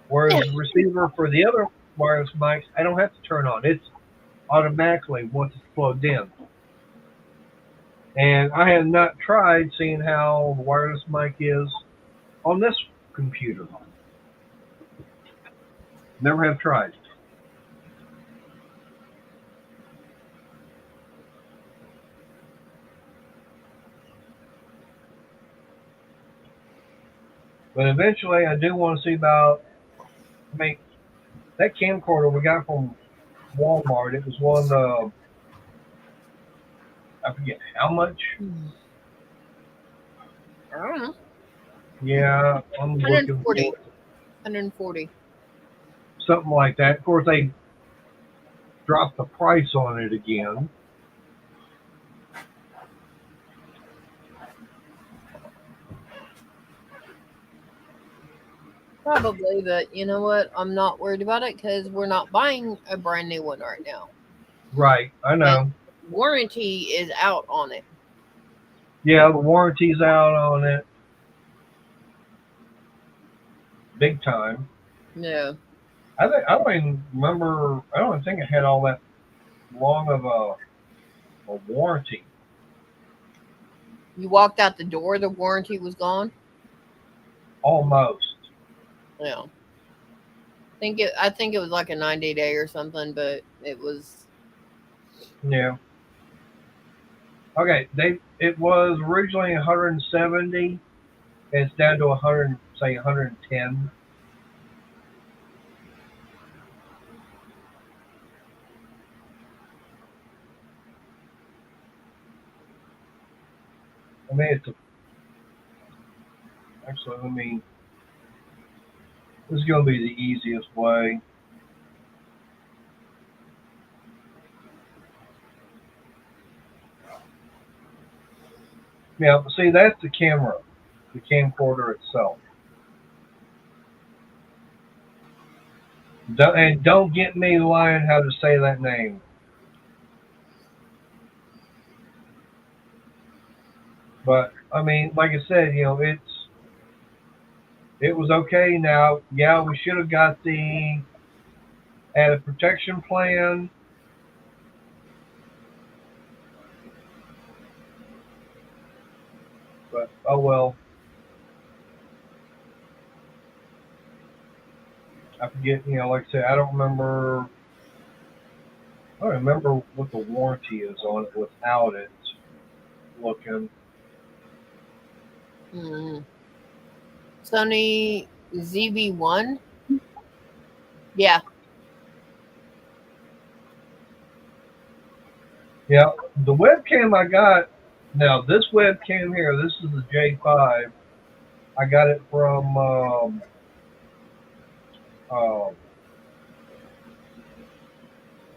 Speaker 1: Whereas the receiver for the other wireless mics, I don't have to turn on. It's automatically once it's plugged in. And I have not tried seeing how the wireless mic is on this computer. Never have tried. But eventually, I do want to see about. I mean, that camcorder we got from Walmart. It was one. I forget how much.
Speaker 2: I don't know.
Speaker 1: Yeah, I'm looking
Speaker 2: 140.
Speaker 1: for
Speaker 2: 140.
Speaker 1: something like that. Of course, they dropped the price on it again.
Speaker 2: Probably, but you know what? I'm not worried about it because we're not buying a brand new one right now.
Speaker 1: Right, I know.
Speaker 2: Warranty is out on it.
Speaker 1: Yeah, the warranty's out on it. Big time.
Speaker 2: No.
Speaker 1: I don't even remember. I don't even think it had all that long of a warranty.
Speaker 2: You walked out the door, the warranty was gone.
Speaker 1: Almost.
Speaker 2: Yeah. I think it was like a 90-day or something, but it was.
Speaker 1: Yeah. Okay. It was originally 170. And it's down to 100. Say 110. I mean, actually, this is going to be the easiest way. Yeah, see, that's the camera, the camcorder itself. Don't get me lying how to say that name. But I mean, like I said, it was okay. Now, yeah, we should have got the added protection plan. But oh well. I forget. Like I said, I don't remember. I don't remember what the warranty is on it without it. Looking.
Speaker 2: Sony ZV-1. Yeah.
Speaker 1: Yeah, the webcam I got. Now this webcam here. This is the J5. I got it from.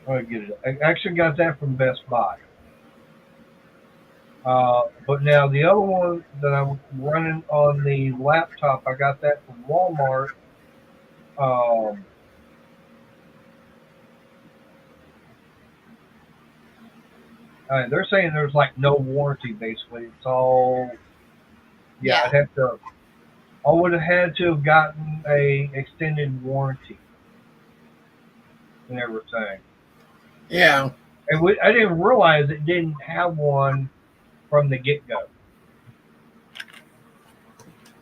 Speaker 1: I get it. I actually got that from Best Buy. But now the other one that I'm running on the laptop, I got that from Walmart. They're saying there's like no warranty. Basically, it's all. Yeah,
Speaker 2: Yeah.
Speaker 1: I would have had to have gotten a extended warranty and everything.
Speaker 3: Yeah.
Speaker 1: And I didn't realize it didn't have one from the get-go.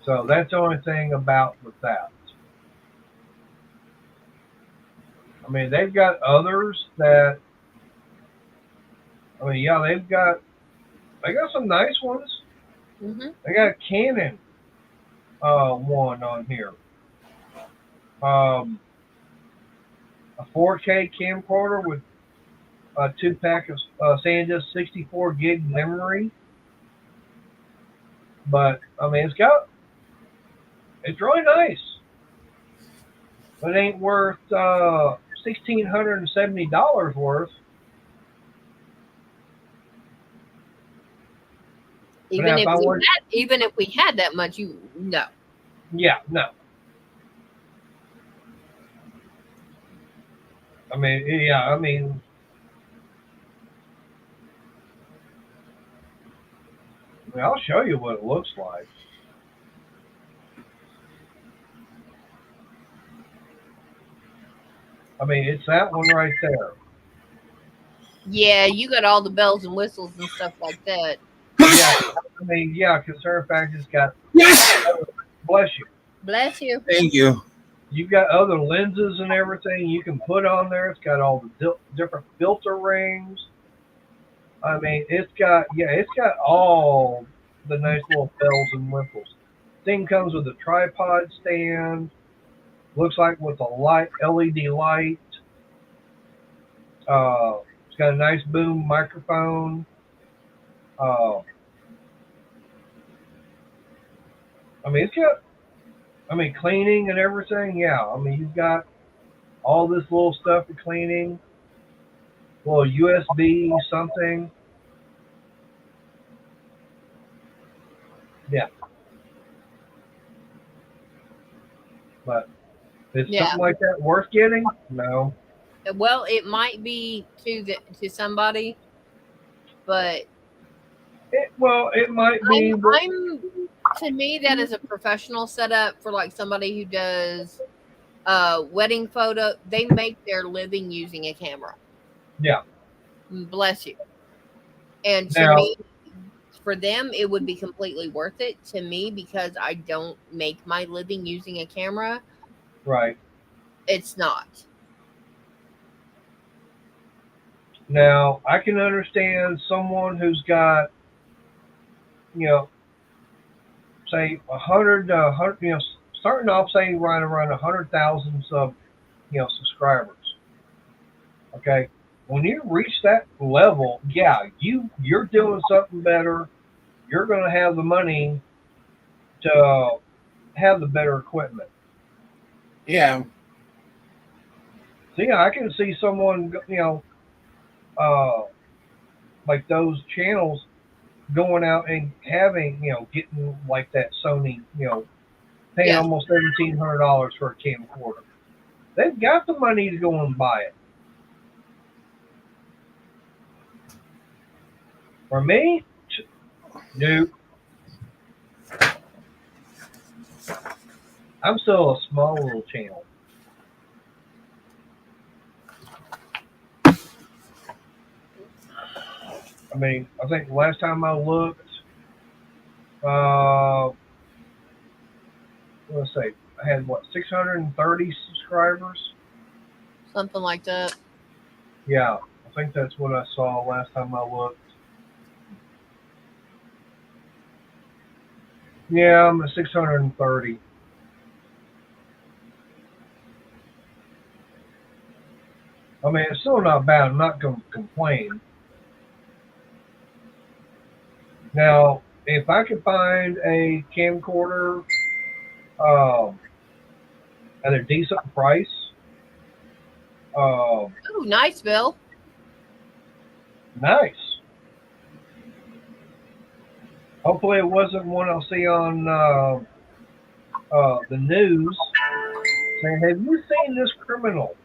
Speaker 1: So that's the only thing about with that. I mean, they've got others that. I mean, yeah, they got some nice ones. They got a Canon one on here. A 4K camcorder with a 2-pack of SanDisk 64 gig memory. But I mean, it's really nice. But it ain't worth $1,670 worth.
Speaker 2: Even if we had that much, no.
Speaker 1: Yeah, no. I mean, yeah, I'll show you what it looks like. I mean, it's that one right there.
Speaker 2: Yeah, you got all the bells and whistles and stuff like that.
Speaker 1: Yeah, I mean, yeah, Concern Factor's got,
Speaker 3: Yes.
Speaker 1: bless you.
Speaker 2: Bless you.
Speaker 3: Thank you.
Speaker 1: You've got other lenses and everything you can put on there. It's got all the different filter rings. I mean, it's got all the nice little bells and whistles. Thing comes with a tripod stand. Looks like with a light LED light. It's got a nice boom microphone. I mean, it's got, cleaning and everything. Yeah, I mean, you've got all this little stuff for cleaning. Little USB something. Yeah. But is
Speaker 2: Yeah.
Speaker 1: something like that worth getting? No.
Speaker 2: Well, it might be to somebody, but
Speaker 1: It might be.
Speaker 2: I'm to me that is a professional setup for like somebody who does wedding photo. They make their living using a camera.
Speaker 1: Yeah.
Speaker 2: Bless you. And to
Speaker 1: Now,
Speaker 2: me, for them, it would be completely worth it. To me, because I don't make my living using a camera,
Speaker 1: right.
Speaker 2: it's not.
Speaker 1: Now, I can understand someone who's got, say 100, starting off, say right around 100,000 subscribers. Okay, when you reach that level, yeah, you're doing something better. You're going to have the money to have the better equipment.
Speaker 3: Yeah.
Speaker 1: So yeah, I can see someone, like those channels going out and having, getting like that Sony, paying
Speaker 2: Yeah.
Speaker 1: almost $1,700 for a camcorder. They've got the money to go and buy it. For me, nope. I'm still a small little channel. I mean, I think the last time I looked, let's say I had 630 subscribers.
Speaker 2: Something like that.
Speaker 1: Yeah, I think that's what I saw last time I looked. Yeah, I'm at 630. I mean, it's still not bad. I'm not going to complain. Now, if I could find a camcorder at a decent price,
Speaker 2: Oh, nice, Bill.
Speaker 1: nice. Hopefully, it wasn't one I'll see on the news saying, "Have you seen this criminal?"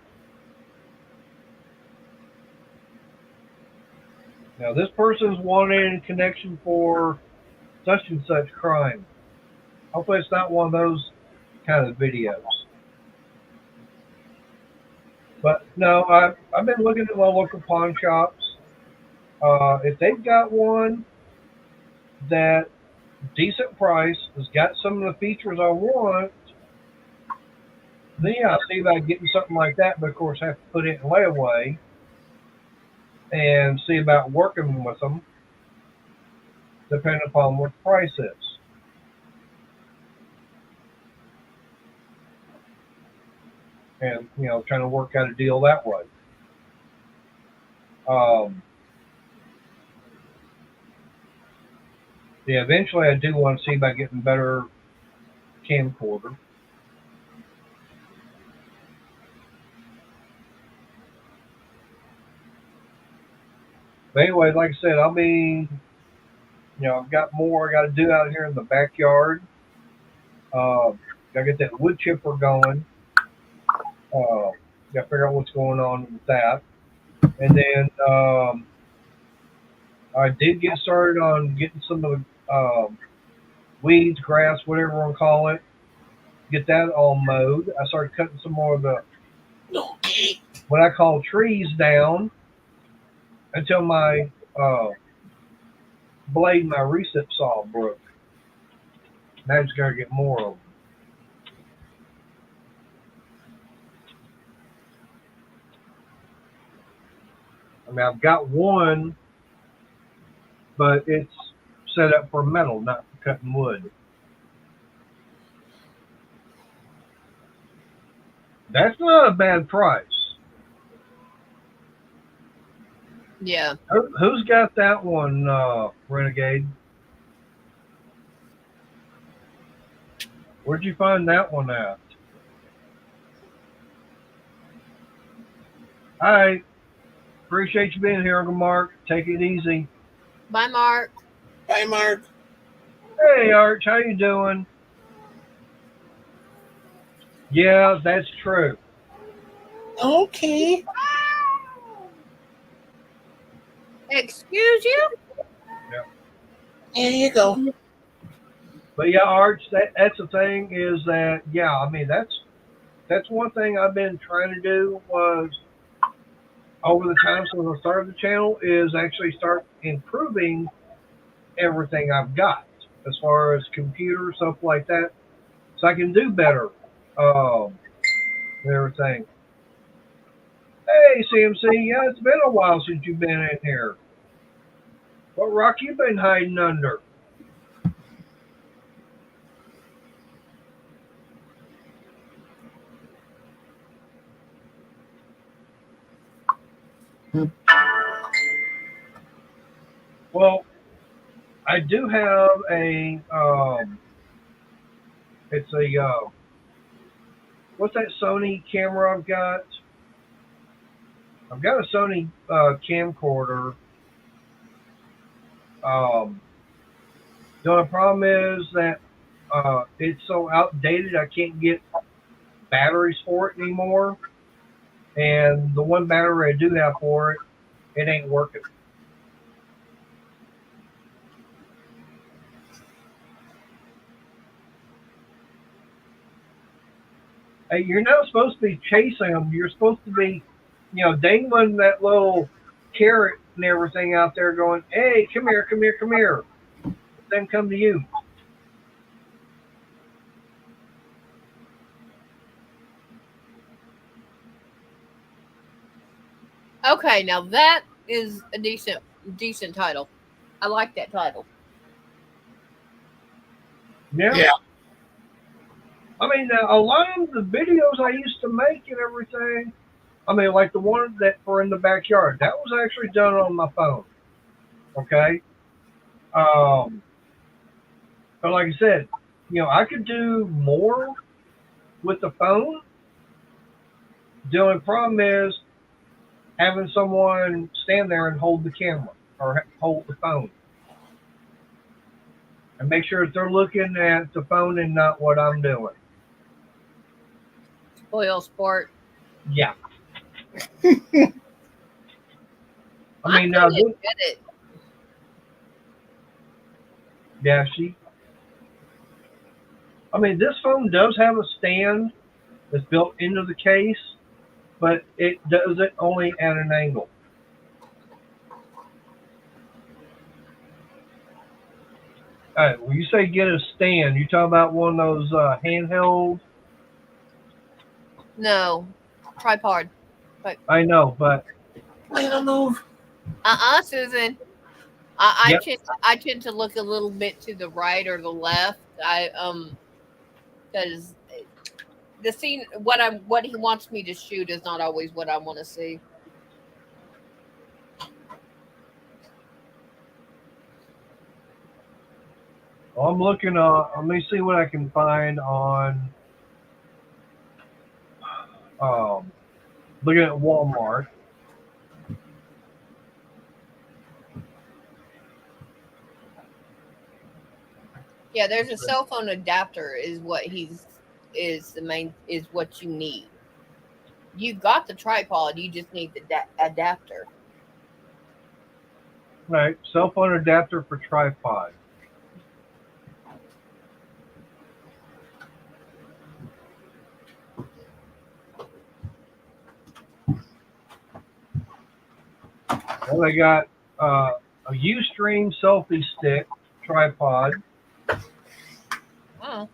Speaker 1: Now, this person's wanted in connection for such and such crime. Hopefully, it's not one of those kind of videos. But no, I've been looking at my local pawn shops. If they've got one that decent price has got some of the features I want, then yeah, I'll see about getting something like that. But of course, I have to put it in layaway and see about working with them, depending upon what the price is. And trying to work out a deal that way. Yeah, eventually I do want to see about getting better camcorder. But anyway, like I said, I'll be, I've got more I got to do out here in the backyard. Got to get that wood chipper going. Got to figure out what's going on with that. And then I did get started on getting some of the weeds, grass, whatever you want to call it. Get that all mowed. I started cutting some more of the what I call trees down. until my blade, my recip saw broke. Now I just gotta get more of them. I mean, I've got one, but it's set up for metal, not for cutting wood. That's not a bad price.
Speaker 2: Yeah.
Speaker 1: Who's got that one, Renegade? Where'd you find that one at? All right. Appreciate you being here, Uncle Mark. Take it easy.
Speaker 2: Bye, Mark.
Speaker 3: Bye, Mark.
Speaker 1: Hey, Arch. How you doing? Yeah, that's true.
Speaker 3: Okay.
Speaker 2: Excuse you?
Speaker 3: There you go.
Speaker 1: But yeah, Arch, that's the thing is that, yeah, I mean, that's one thing I've been trying to do was over the time since I started the channel is actually start improving everything I've got as far as computer, stuff like that, so I can do better and everything. Hey, CMC, yeah, it's been a while since you've been in here. What rock you been hiding under? Well, I do have a it's a what's that Sony camera I've got? I've got a Sony camcorder. The only problem is that it's so outdated I can't get batteries for it anymore. And the one battery I do have for it, it ain't working. Hey, you're not supposed to be chasing them. You're supposed to be, dangling that little carrot and everything out there going, hey, come here, come here, come here. Then come to you.
Speaker 2: Okay, now that is a decent title. I like that title.
Speaker 1: Yeah. I mean, a lot of the videos I used to make and everything, I mean, like the one that were in the backyard, that was actually done on my phone. Okay. But like I said, I could do more with the phone. The only problem is having someone stand there and hold the camera or hold the phone and make sure that they're looking at the phone and not what I'm doing.
Speaker 2: Spoil sport.
Speaker 1: Yeah.
Speaker 2: I
Speaker 1: mean, now,
Speaker 2: get it.
Speaker 1: yeah, this phone does have a stand that's built into the case, but it does it only at an angle. All right, when you say get a stand, you talking about one of those handheld?
Speaker 2: No, tripod.
Speaker 1: I know, but
Speaker 3: I don't move.
Speaker 2: Susan.
Speaker 1: Yep.
Speaker 2: I tend to look a little bit to the right or the left. Because the scene what he wants me to shoot is not always what I want to see.
Speaker 1: Well, I'm looking on. Let me see what I can find on. Looking at Walmart.
Speaker 2: Yeah, there's a cell phone adapter is what what you need. You got the tripod, you just need the adapter.
Speaker 1: Right, cell phone adapter for tripod. Well, they got a Ustream selfie stick tripod.
Speaker 2: Oh,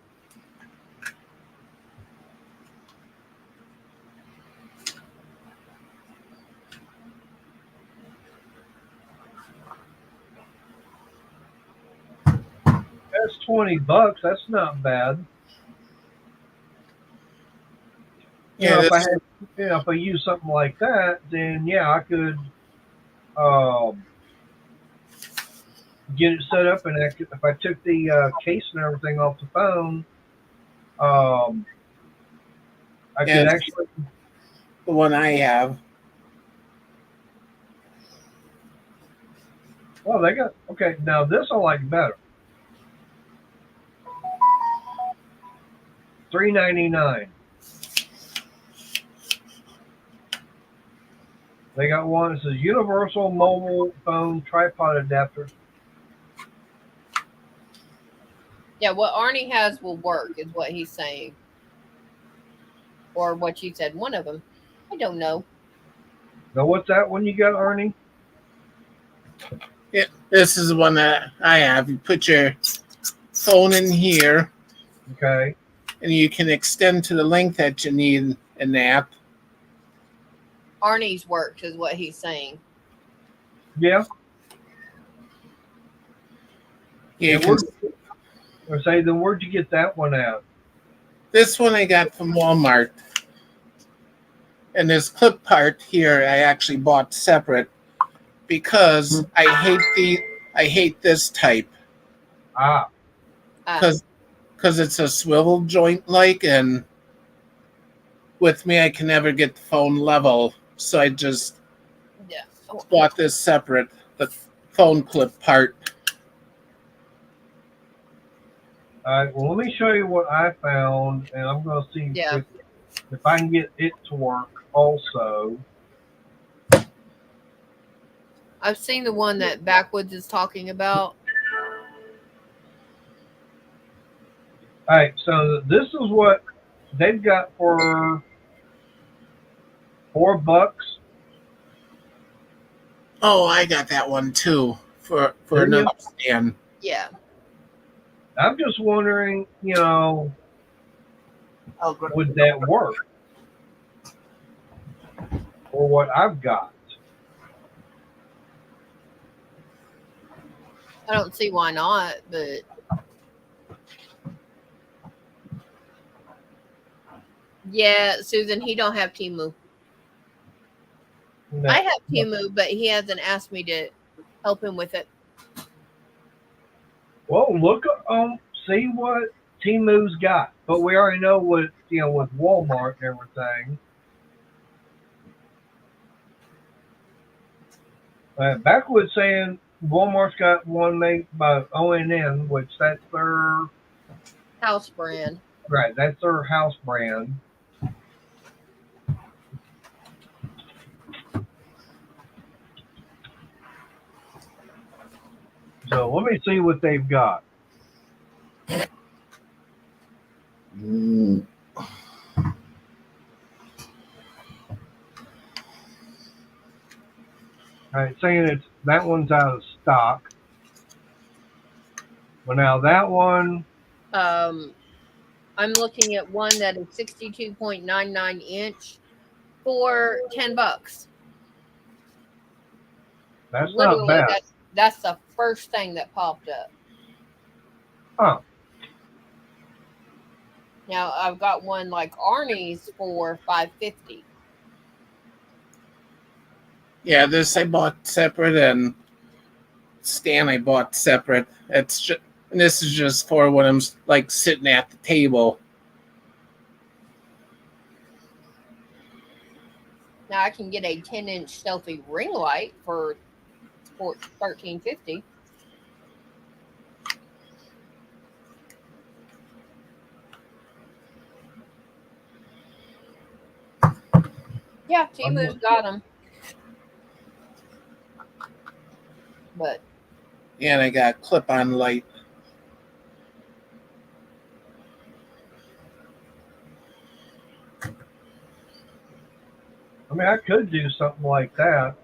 Speaker 1: That's $20. That's not bad. You
Speaker 3: Yeah,
Speaker 1: know, if I
Speaker 3: this,
Speaker 1: had, if I use something like that, then yeah, I could um, get it set up, and if I took the case and everything off the phone, um, I
Speaker 3: yeah,
Speaker 1: could
Speaker 3: it's
Speaker 1: actually.
Speaker 3: the one I have.
Speaker 1: Well, they got okay. Now this I like better. $3.99. They got one. It says universal mobile phone tripod adapter.
Speaker 2: yeah. What Arnie has will work, is what he's saying, or what you said. One of them. I don't know.
Speaker 1: Now what's that one you got, Arnie?
Speaker 3: Yeah, this is the one that I have. You put your phone in here,
Speaker 1: Okay.
Speaker 3: and you can extend to the length that you need in the app.
Speaker 2: Arnie's works, is what he's saying.
Speaker 1: Yeah.
Speaker 3: You
Speaker 1: And
Speaker 3: can.
Speaker 1: or say then where'd you get that one at?
Speaker 3: This one I got from Walmart, and this clip part here I actually bought separate because I hate this type
Speaker 1: Ah.
Speaker 2: Ah,
Speaker 3: because it's a swivel joint like, and with me I can never get the phone level, so I just
Speaker 2: yeah. Oh,
Speaker 3: bought this separate, the phone clip part.
Speaker 1: All right. Well, let me show you what I found, and I'm going to see
Speaker 2: yeah.
Speaker 1: if I can get it to work also.
Speaker 2: I've seen the one that Backwoods is talking about.
Speaker 1: All right. So this is what they've got for $4.
Speaker 3: Oh, I got that one too for
Speaker 1: Didn't you?
Speaker 3: another stand.
Speaker 2: Yeah.
Speaker 1: I'm just wondering,
Speaker 3: Oh, good.
Speaker 1: would that work for what I've got?
Speaker 2: I don't see why not, but yeah, Susan, he don't have Timu.
Speaker 1: No.
Speaker 2: I have Timu, but he hasn't asked me to help him with it.
Speaker 1: Well, look, see what Timu's got. But we already know what, with Walmart and everything. Backwoods saying Walmart's got one made by ONN, which that's their,
Speaker 2: House brand.
Speaker 1: right, that's their house brand. So let me see what they've got. All right, saying that one's out of stock. Well, now that one,
Speaker 2: I'm looking at one that is 62.99 inch for $10.
Speaker 1: that's not
Speaker 2: Literally,
Speaker 1: bad.
Speaker 2: that's the first thing that popped up.
Speaker 1: Huh.
Speaker 2: Now I've got one like Arnie's for $5.50.
Speaker 3: Yeah, this I bought separate, and stand I bought separate. It's just, and this is just for when I'm like sitting at the table.
Speaker 2: Now I can get a 10-inch selfie ring light for $13.50. Yeah, Timu's got them. But
Speaker 3: Yeah, and I got a clip-on light.
Speaker 1: I mean, I could do something like that.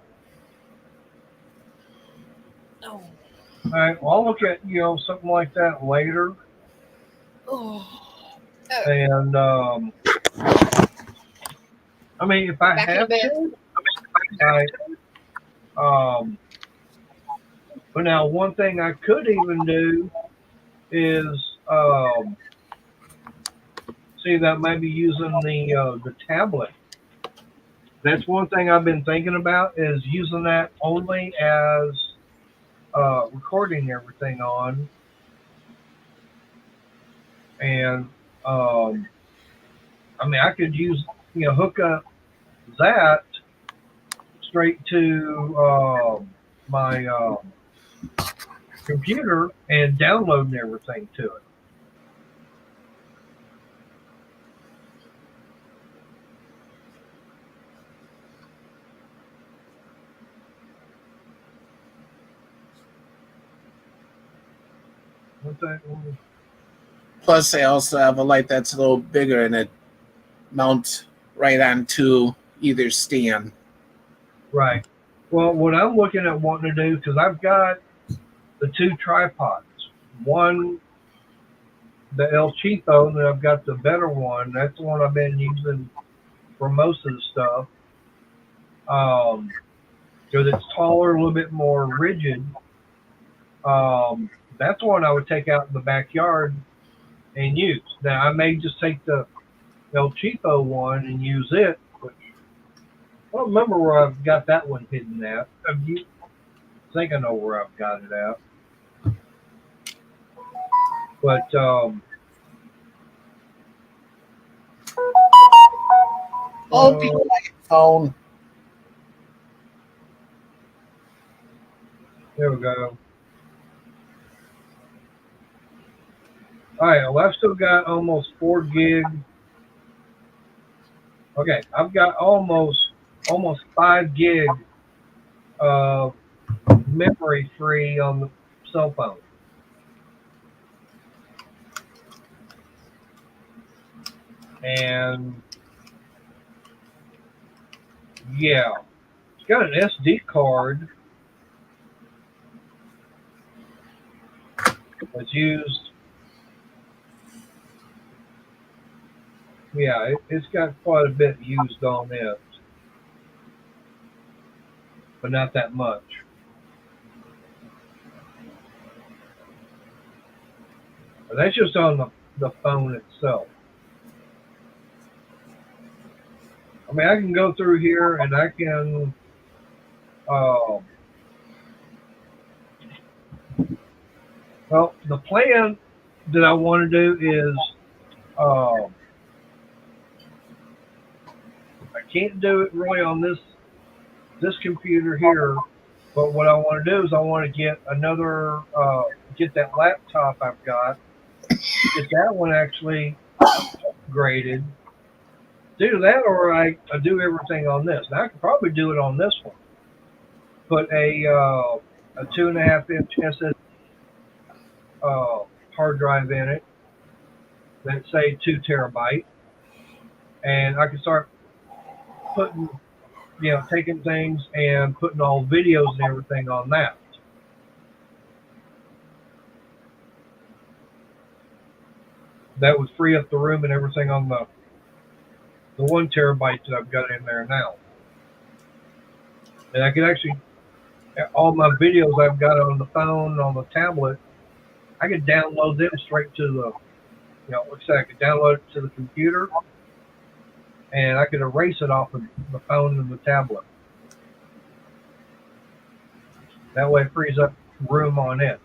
Speaker 1: All right, well, I'll look at something like that later,
Speaker 2: Oh,
Speaker 1: and I mean, if I
Speaker 2: back in
Speaker 1: have
Speaker 2: bed.
Speaker 1: to, I but now one thing I could even do is see that maybe using the tablet. That's one thing I've been thinking about is using that only as recording everything on, and um, I mean I could use hook up that straight to my computer and downloading everything to it. What's that?
Speaker 3: Plus, I also have a light that's a little bigger and it mounts right onto either stand.
Speaker 1: Right. Well, what I'm looking at wanting to do, because I've got the two tripods. One, the El Cheapo, and then I've got the better one. That's the one I've been using for most of the stuff. Because it's taller, a little bit more rigid. That's one I would take out in the backyard and use. Now, I may just take the El Cheapo one and use it, which I don't remember where I've got that one hidden at. I think I know where I've got it at. But
Speaker 3: Oh, people like phone.
Speaker 1: there we go. All right, well, I've still got almost 4 gig. Okay, I've got almost 5 gig of memory free on the cell phone. And yeah, it's got an SD card that's used. Yeah, it's got quite a bit used on it, but not that much. But that's just on the phone itself. I mean, I can go through here and I can. Uh, well, the plan that I want to do is I can't do it really on this computer here, but what I want to do is I want to get another get that laptop I've got, get that one actually graded. Do that, or I do everything on this. Now I could probably do it on this one. Put a 2.5 inch SS hard drive in it, let's say 2 terabyte, and I can start putting taking things and putting all videos and everything on that. That would free up the room and everything on the 1 terabyte that I've got in there now. And I could actually, all my videos I've got on the phone, on the tablet, I could download them straight to the, let's say I could download it to the computer and I could erase it off of the phone and the tablet. That way it frees up room on it.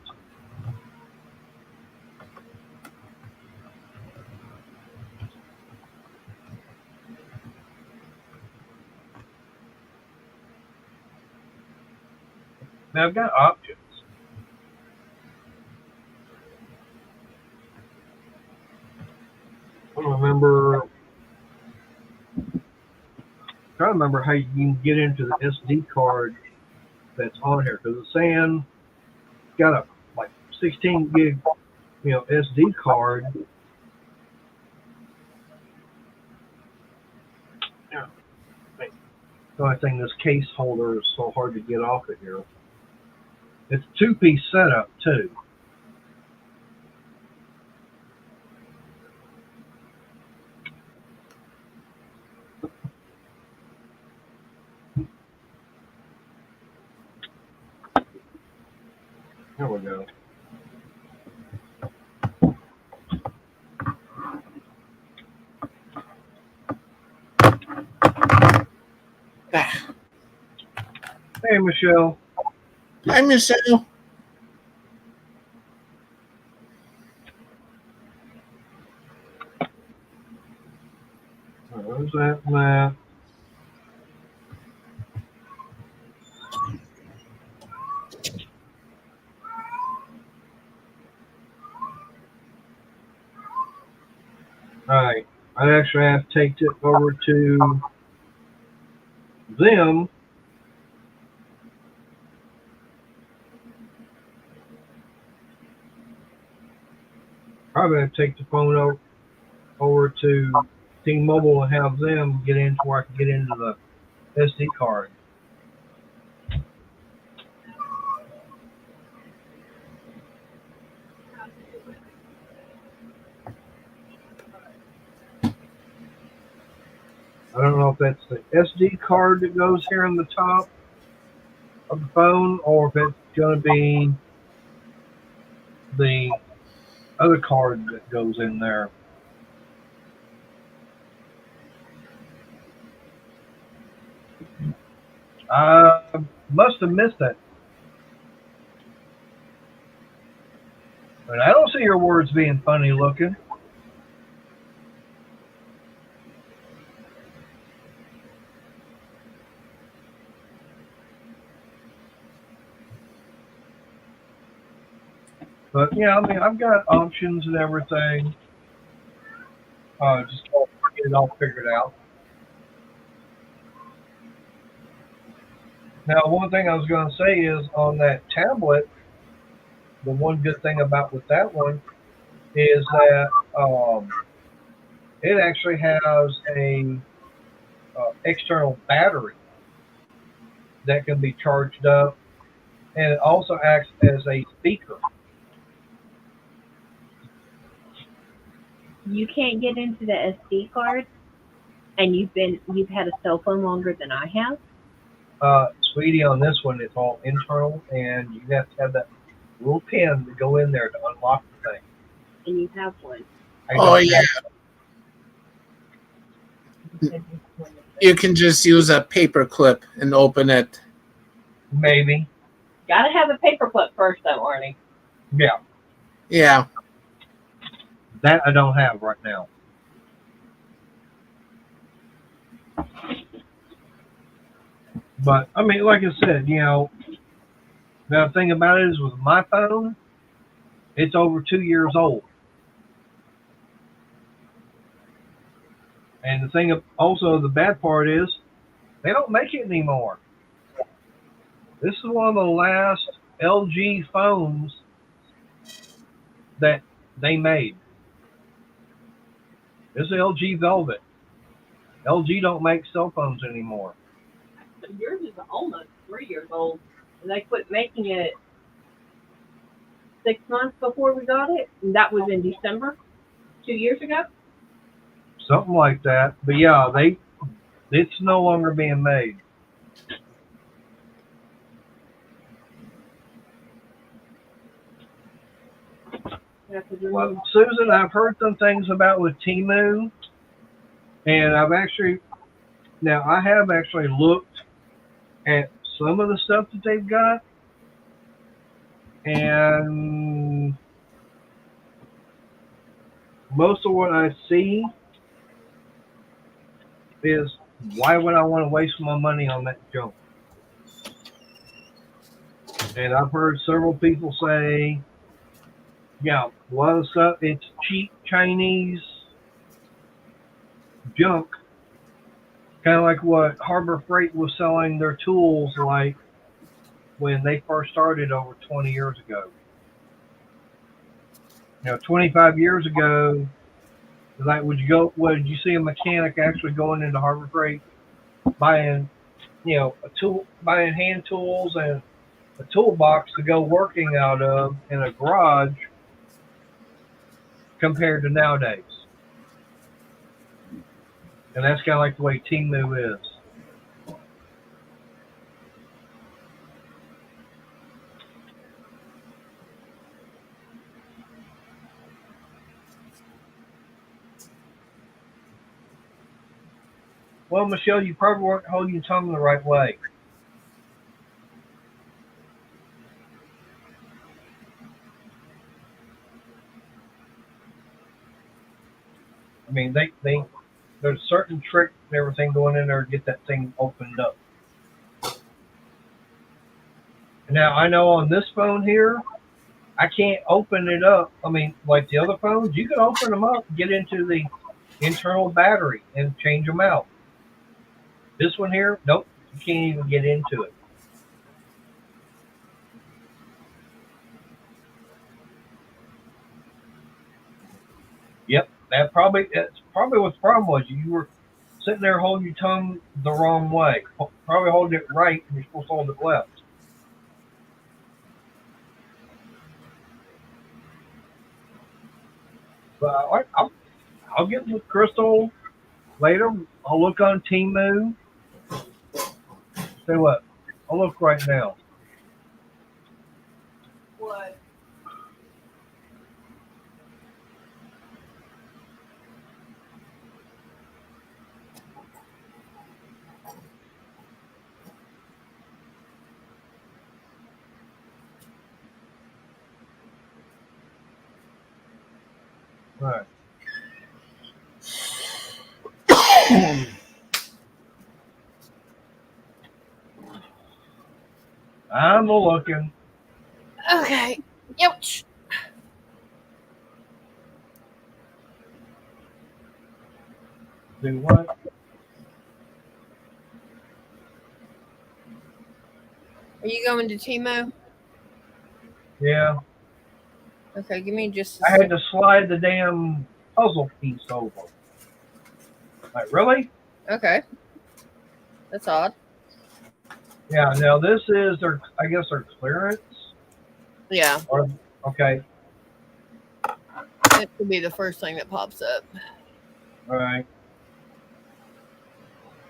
Speaker 1: Now I've got options. I don't remember. I'm trying to remember how you can get into the SD card that's on here because it's saying it's got a like 16 gig, SD card. Yeah. The only thing, this case holder is so hard to get off of here. It's a two-piece setup too. Here we go.
Speaker 3: Ah.
Speaker 1: Hey, Michelle.
Speaker 3: Hi, Michelle.
Speaker 1: Where's that map? Alright. I actually have to take it over to them. Probably have to take the phone over to T-Mobile and have them get into where I can get into the SD card. I don't know if that's the SD card that goes here on the top of the phone or if it's going to be the other card that goes in there. I must have missed it. But I don't see your words being funny looking. But yeah, I mean, I've got options and everything. Just get it all figured out. Now, one thing I was going to say is on that tablet, the one good thing about with that one is that it actually has a external battery that can be charged up, and it also acts as a speaker.
Speaker 4: You can't get into the SD card, and you've had a cell phone longer than I have.
Speaker 1: Sweetie, on this one, it's all internal, and you have to have that little pin to go in there to unlock the thing.
Speaker 4: And you have one.
Speaker 3: Oh, yeah. You can just use a paper clip and open it.
Speaker 1: Maybe.
Speaker 4: Gotta have a paperclip first, though, Arnie.
Speaker 1: Yeah.
Speaker 3: Yeah.
Speaker 1: That I don't have right now. But, I mean, like I said, you know, the thing about it is with my phone, it's over 2 years old. And the thing, also, the bad part is, they don't make it anymore. This is one of the last LG phones that they made. This is LG Velvet. LG don't make cell phones anymore.
Speaker 4: Yours is almost 3 years old. And they quit making it 6 months before we got it. And that was in December 2 years ago.
Speaker 1: Something like that. But yeah, it's no longer being made. Well, Susan, I've heard some things about with Temu, and I have actually looked at some of the stuff that they've got, and most of what I see is, why would I want to waste my money on that junk? And I've heard several people say, yeah, a lot of stuff, it's cheap Chinese junk. Kind of like what Harbor Freight was selling their tools like when they first started over 20 years ago. 25 years ago, like, would you see a mechanic actually going into Harbor Freight buying, buying hand tools and a toolbox to go working out of in a garage compared to nowadays. And that's kind of like the way Temu is. Well, Michelle, you probably weren't holding your tongue the right way. I mean, there's certain tricks and everything going in there to get that thing opened up. Now, I know on this phone here, I can't open it up. I mean, like the other phones, you can open them up, get into the internal battery, and change them out. This one here, nope, you can't even get into it. Yep, that's probably what the problem was. You were sitting there holding your tongue the wrong way. Probably holding it right, and you're supposed to hold it left. But I'll get with Crystal later. I'll look on Temu. Say what? I'll look right now.
Speaker 2: What?
Speaker 1: All right. I'm looking.
Speaker 2: Okay. Ouch.
Speaker 1: Do what?
Speaker 2: Are you going to Timo?
Speaker 1: Yeah.
Speaker 2: Okay, give me just
Speaker 1: I had to slide the damn puzzle piece over. Like, really?
Speaker 2: Okay. That's odd.
Speaker 1: Yeah, now this is I guess their clearance.
Speaker 2: Yeah.
Speaker 1: Or okay.
Speaker 2: It could be the first thing that pops up.
Speaker 1: All right.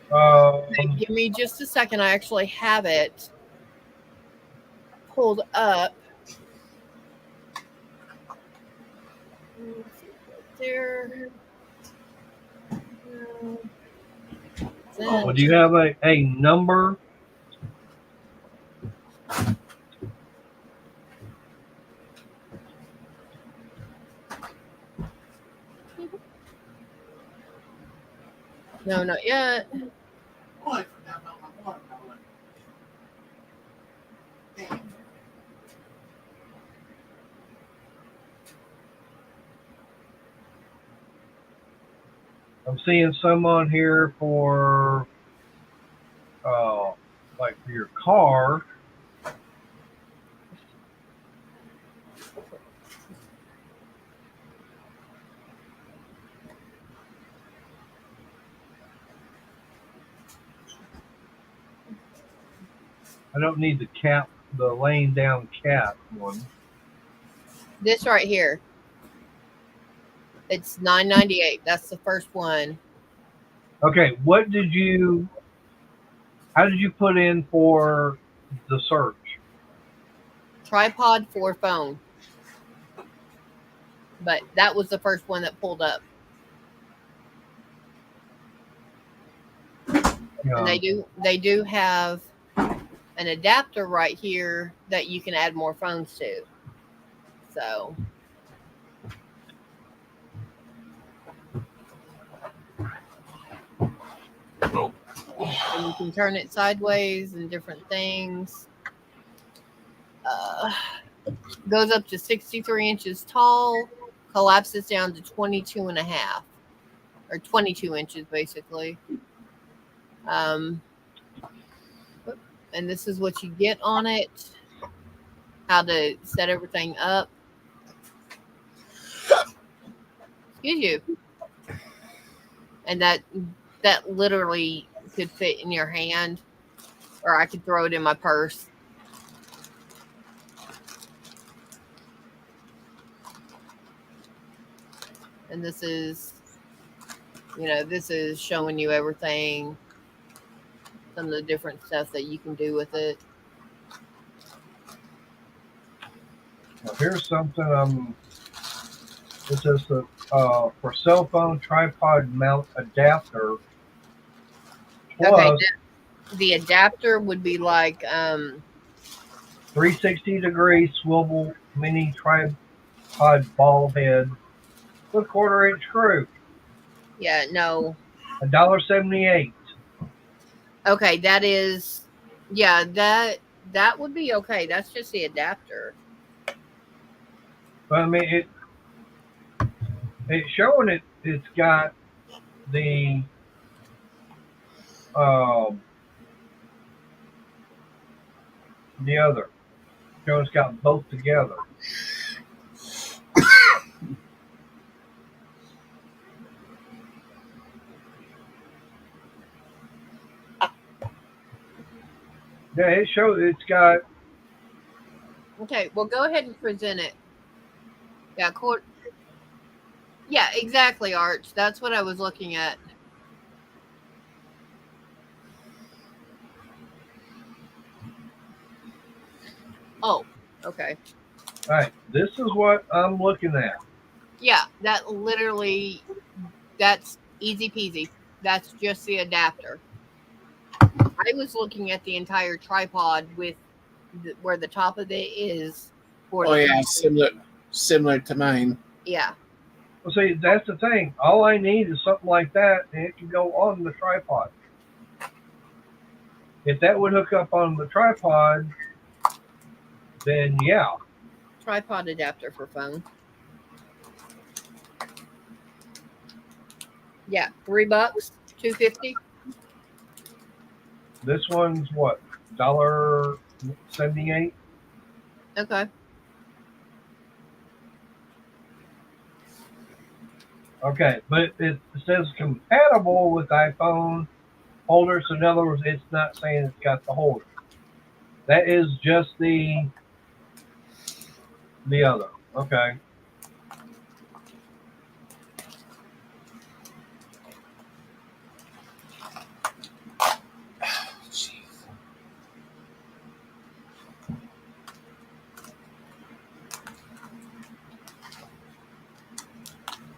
Speaker 2: Okay, give me just a second. I actually have it pulled up. Right there.
Speaker 1: Well, do you have a number?
Speaker 2: No, not yet.
Speaker 3: Oh, I forgot about my watermelon. Dang.
Speaker 1: I'm seeing some on here for, like for your car. I don't need the laying down cap one.
Speaker 2: This right here. It's $9.98. That's the first one.
Speaker 1: Okay, how did you put in for the search?
Speaker 2: Tripod for phone. But that was the first one that pulled up.
Speaker 1: Yeah.
Speaker 2: And they do have an adapter right here that you can add more phones to. So and you can turn it sideways and different things. Goes up to 63 inches tall, collapses down to 22 and a half, or 22 inches basically. And this is what you get on it, how to set everything up. Excuse you. And that literally could fit in your hand, or I could throw it in my purse. And this is, this is showing you everything, some of the different stuff that you can do with it.
Speaker 1: Now, here's something it says for cell phone tripod mount adapter. Plus,
Speaker 2: Okay, the adapter would be like
Speaker 1: 360-degree swivel mini tripod ball head with 1/4-inch screw.
Speaker 2: yeah, no.
Speaker 1: $1.78.
Speaker 2: Okay, that is, yeah, that would be okay. That's just the adapter.
Speaker 1: But I mean, it's showing it's got the other. Showing it's got both together. Yeah, it shows it's got.
Speaker 2: Okay, well, go ahead and present it. Yeah, yeah, exactly, Arch. That's what I was looking at. Oh, okay.
Speaker 1: All right, this is what I'm looking at.
Speaker 2: Yeah, that's easy peasy. That's just the adapter. I was looking at the entire tripod with where the top of it is.
Speaker 3: Similar to mine.
Speaker 2: Yeah.
Speaker 1: Well, see, that's the thing. All I need is something like that, and it can go on the tripod. If that would hook up on the tripod, then yeah.
Speaker 2: Tripod adapter for phone. Yeah, $3, $2.50.
Speaker 1: This one's what, $1.78?
Speaker 2: Okay.
Speaker 1: Okay, but it says compatible with iPhone holder, so in other words, it's not saying it's got the holder. That is just the other. Okay.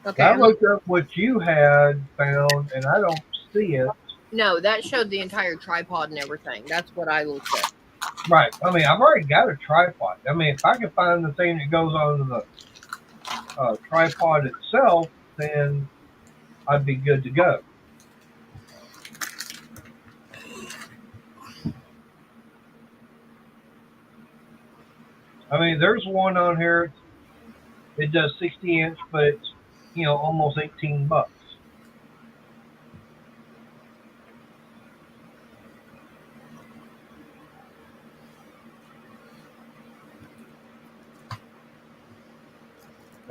Speaker 2: Okay.
Speaker 1: I looked up what you had found, and I don't see it.
Speaker 2: No, that showed the entire tripod and everything. That's what I looked at.
Speaker 1: Right. I mean, I've already got a tripod. I mean, if I can find the thing that goes onto the tripod itself, then I'd be good to go. I mean, there's one on here. It does 60-inch, but it's, almost $18. Now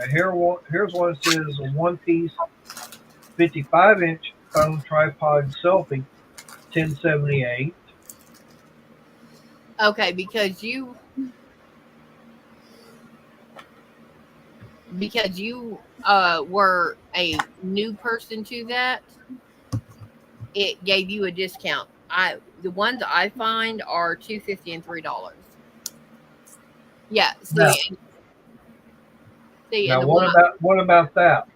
Speaker 1: here's one that says a one-piece 55-inch phone tripod selfie, $10.78.
Speaker 2: Okay, because you were a new person to that, it gave you a discount. The ones I find are $2.50 and $3. Yeah.
Speaker 1: Now what about that?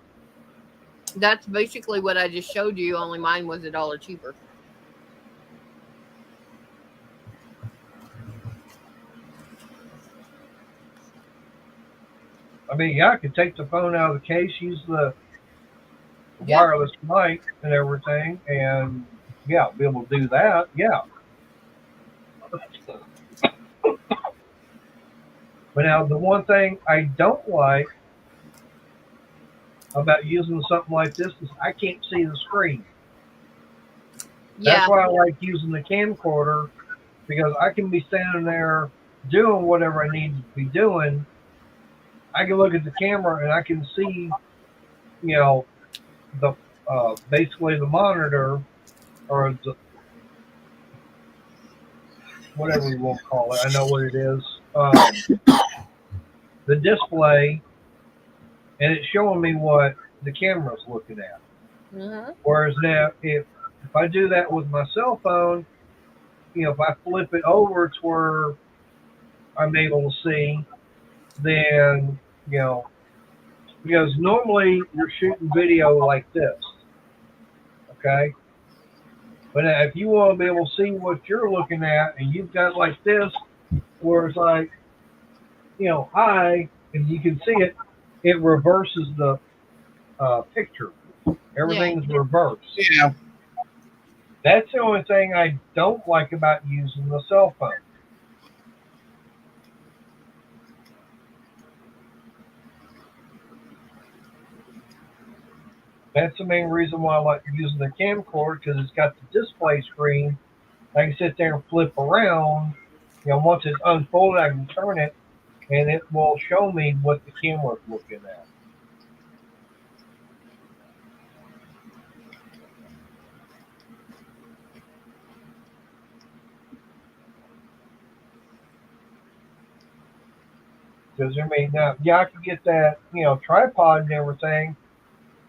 Speaker 2: That's basically what I just showed you. Only mine was $1 cheaper.
Speaker 1: I mean, yeah, I could take the phone out of the case, use the wireless mic and everything, and yeah, be able to do that. Yeah. But now the one thing I don't like about using something like this is I can't see the screen.
Speaker 2: Yeah.
Speaker 1: That's why I like using the camcorder, because I can be standing there doing whatever I need to be doing. I can look at the camera and I can see, the basically the monitor, or the whatever you want to call it. I know what it is. The display, and it's showing me what the camera's looking at.
Speaker 2: Mm-hmm.
Speaker 1: Whereas now, if I do that with my cell phone, if I flip it over to where I'm able to see, then, because normally you're shooting video like this, okay? But if you want to be able to see what you're looking at, and you've got like this, where it's like, high, and you can see it, it reverses the picture. Everything's reversed.
Speaker 3: Yeah.
Speaker 1: That's the only thing I don't like about using the cell phone. That's the main reason why I like using the camcorder, because it's got the display screen. I can sit there and flip around. Once it's unfolded, I can turn it, and it will show me what the camera's looking at. Because now, I could get that, tripod and everything,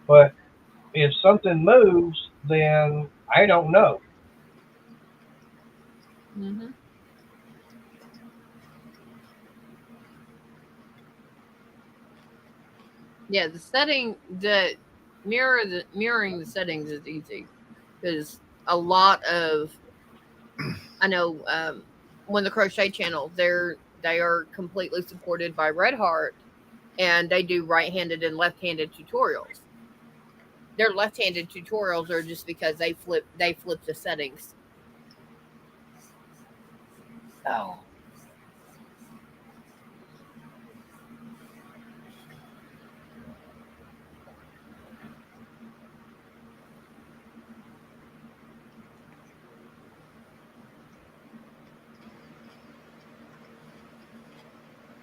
Speaker 1: but if something moves, then I don't know.
Speaker 2: Mm-hmm. Yeah, mirroring the settings is easy, because a lot of, I know, when the Crochet Channel, they are completely supported by Red Heart, and they do right-handed and left-handed tutorials. Their left-handed tutorials are just because they flip the settings. Oh.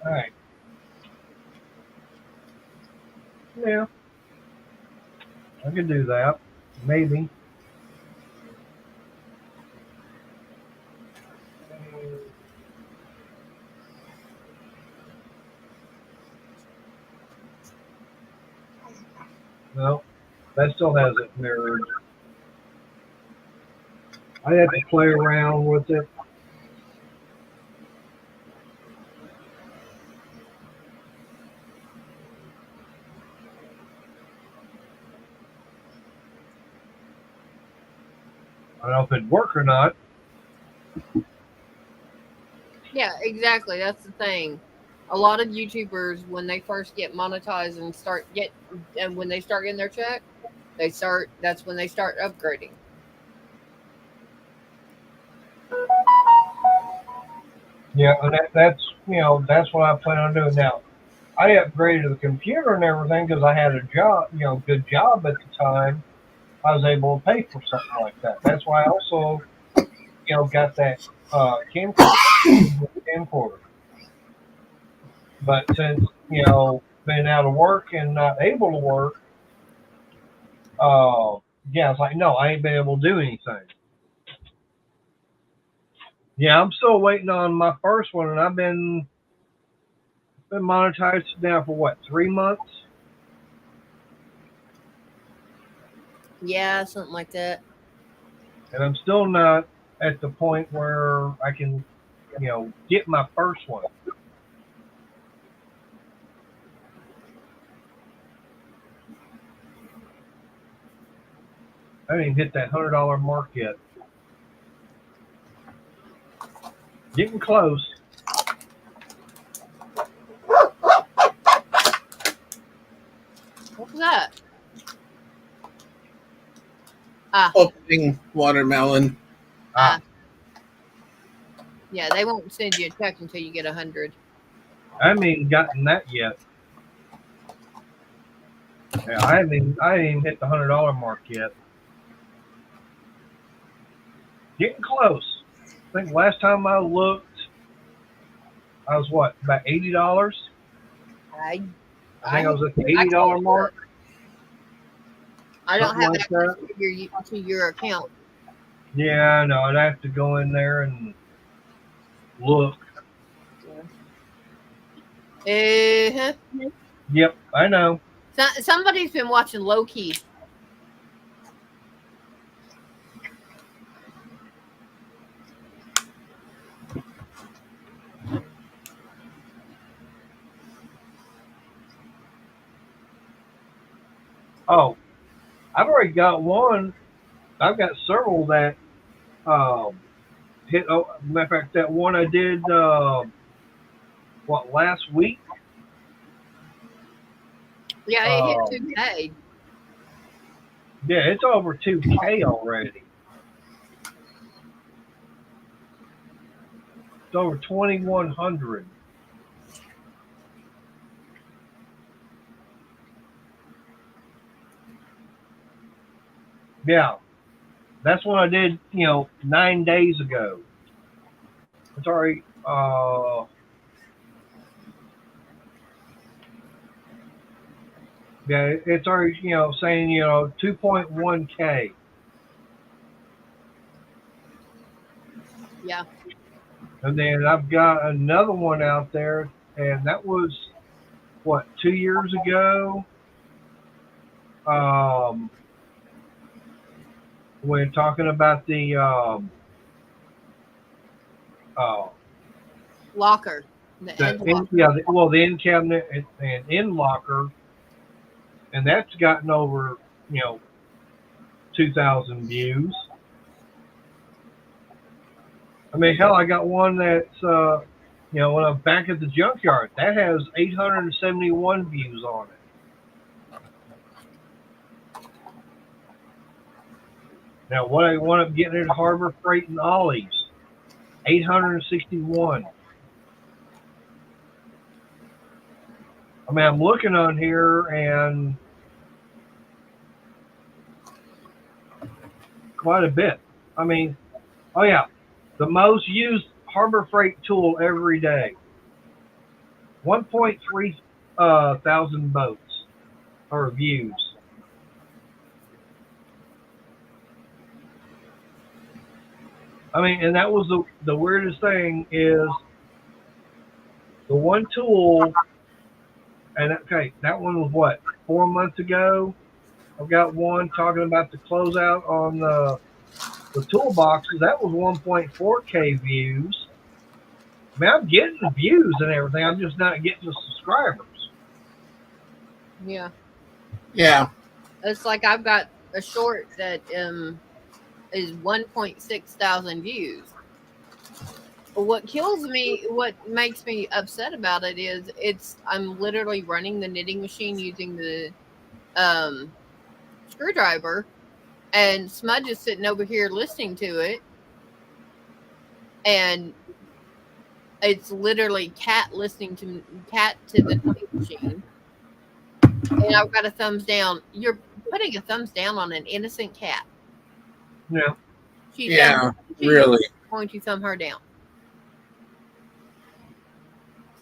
Speaker 1: All right. Yeah. I can do that. Maybe. No, that still hasn't mirrored. I have to play around with it. I don't know if it'd work or not.
Speaker 2: Yeah, exactly. That's the thing. A lot of YouTubers, when they first get monetized and when they start getting their check, that's when they start upgrading.
Speaker 1: Yeah, and that's what I plan on doing now. I upgraded the computer and everything because I had a job, good job at the time. I was able to pay for something like that. That's why I also, got that camcorder. But since, been out of work and not able to work, yeah, it's like, no, I ain't been able to do anything. Yeah, I'm still waiting on my first one, and I've been monetized now for what, 3 months?
Speaker 2: Yeah, something like that.
Speaker 1: And I'm still not at the point where I can, get my first one. I didn't even hit that $100 mark yet. Getting close.
Speaker 2: What was that?
Speaker 3: Opening watermelon.
Speaker 2: Yeah, they won't send you a check until you get 100.
Speaker 1: I haven't even gotten that yet. Yeah, I didn't even hit the $100 mark yet. Getting close. I think last time I looked, I was what, about $80? I think I was at the $80 mark.
Speaker 2: I don't have
Speaker 1: like
Speaker 2: access to your account.
Speaker 1: Yeah, I know. I'd have to go in there and look.
Speaker 2: Uh-huh.
Speaker 1: Yep, I know.
Speaker 2: Somebody's been watching Low-Key.
Speaker 1: Oh, I've already got one. I've got several that hit. Oh, matter of fact, that one I did last week.
Speaker 2: Yeah, it hit 2K.
Speaker 1: Yeah, it's over 2K already. It's over 2,100. Yeah, that's what I did. 9 days ago. It's already. Yeah, it's already saying 2.1K.
Speaker 2: Yeah.
Speaker 1: And then I've got another one out there, and that was 2 years ago. When talking about the
Speaker 2: Locker. The end locker.
Speaker 1: The end cabinet and end locker, and that's gotten over 2,000 views. I mean, hell, I got one that's when I'm back at the junkyard, that has 871 views on it. Now, what I wound up getting at Harbor Freight and Ollie's, 861. I mean, I'm looking on here and quite a bit. I mean, oh yeah, the most used Harbor Freight tool every day. 1.3 thousand boats or views. I mean, and that was the weirdest thing is the one tool, and okay, that one was 4 months ago. I've got one talking about the closeout on the toolboxes. That was 1.4K views. I mean, I'm getting the views and everything. I'm just not getting the subscribers.
Speaker 2: Yeah.
Speaker 3: Yeah.
Speaker 2: It's like I've got a short that is 1.6 thousand views. But what kills me, what makes me upset about it is I'm literally running the knitting machine using the screwdriver, and Smudge is sitting over here listening to it, and it's literally cat listening to cat to the knitting machine. And I've got a thumbs down. You're putting a thumbs down on an innocent cat.
Speaker 1: Yeah.
Speaker 2: She's
Speaker 3: really.
Speaker 2: going to thumb her down.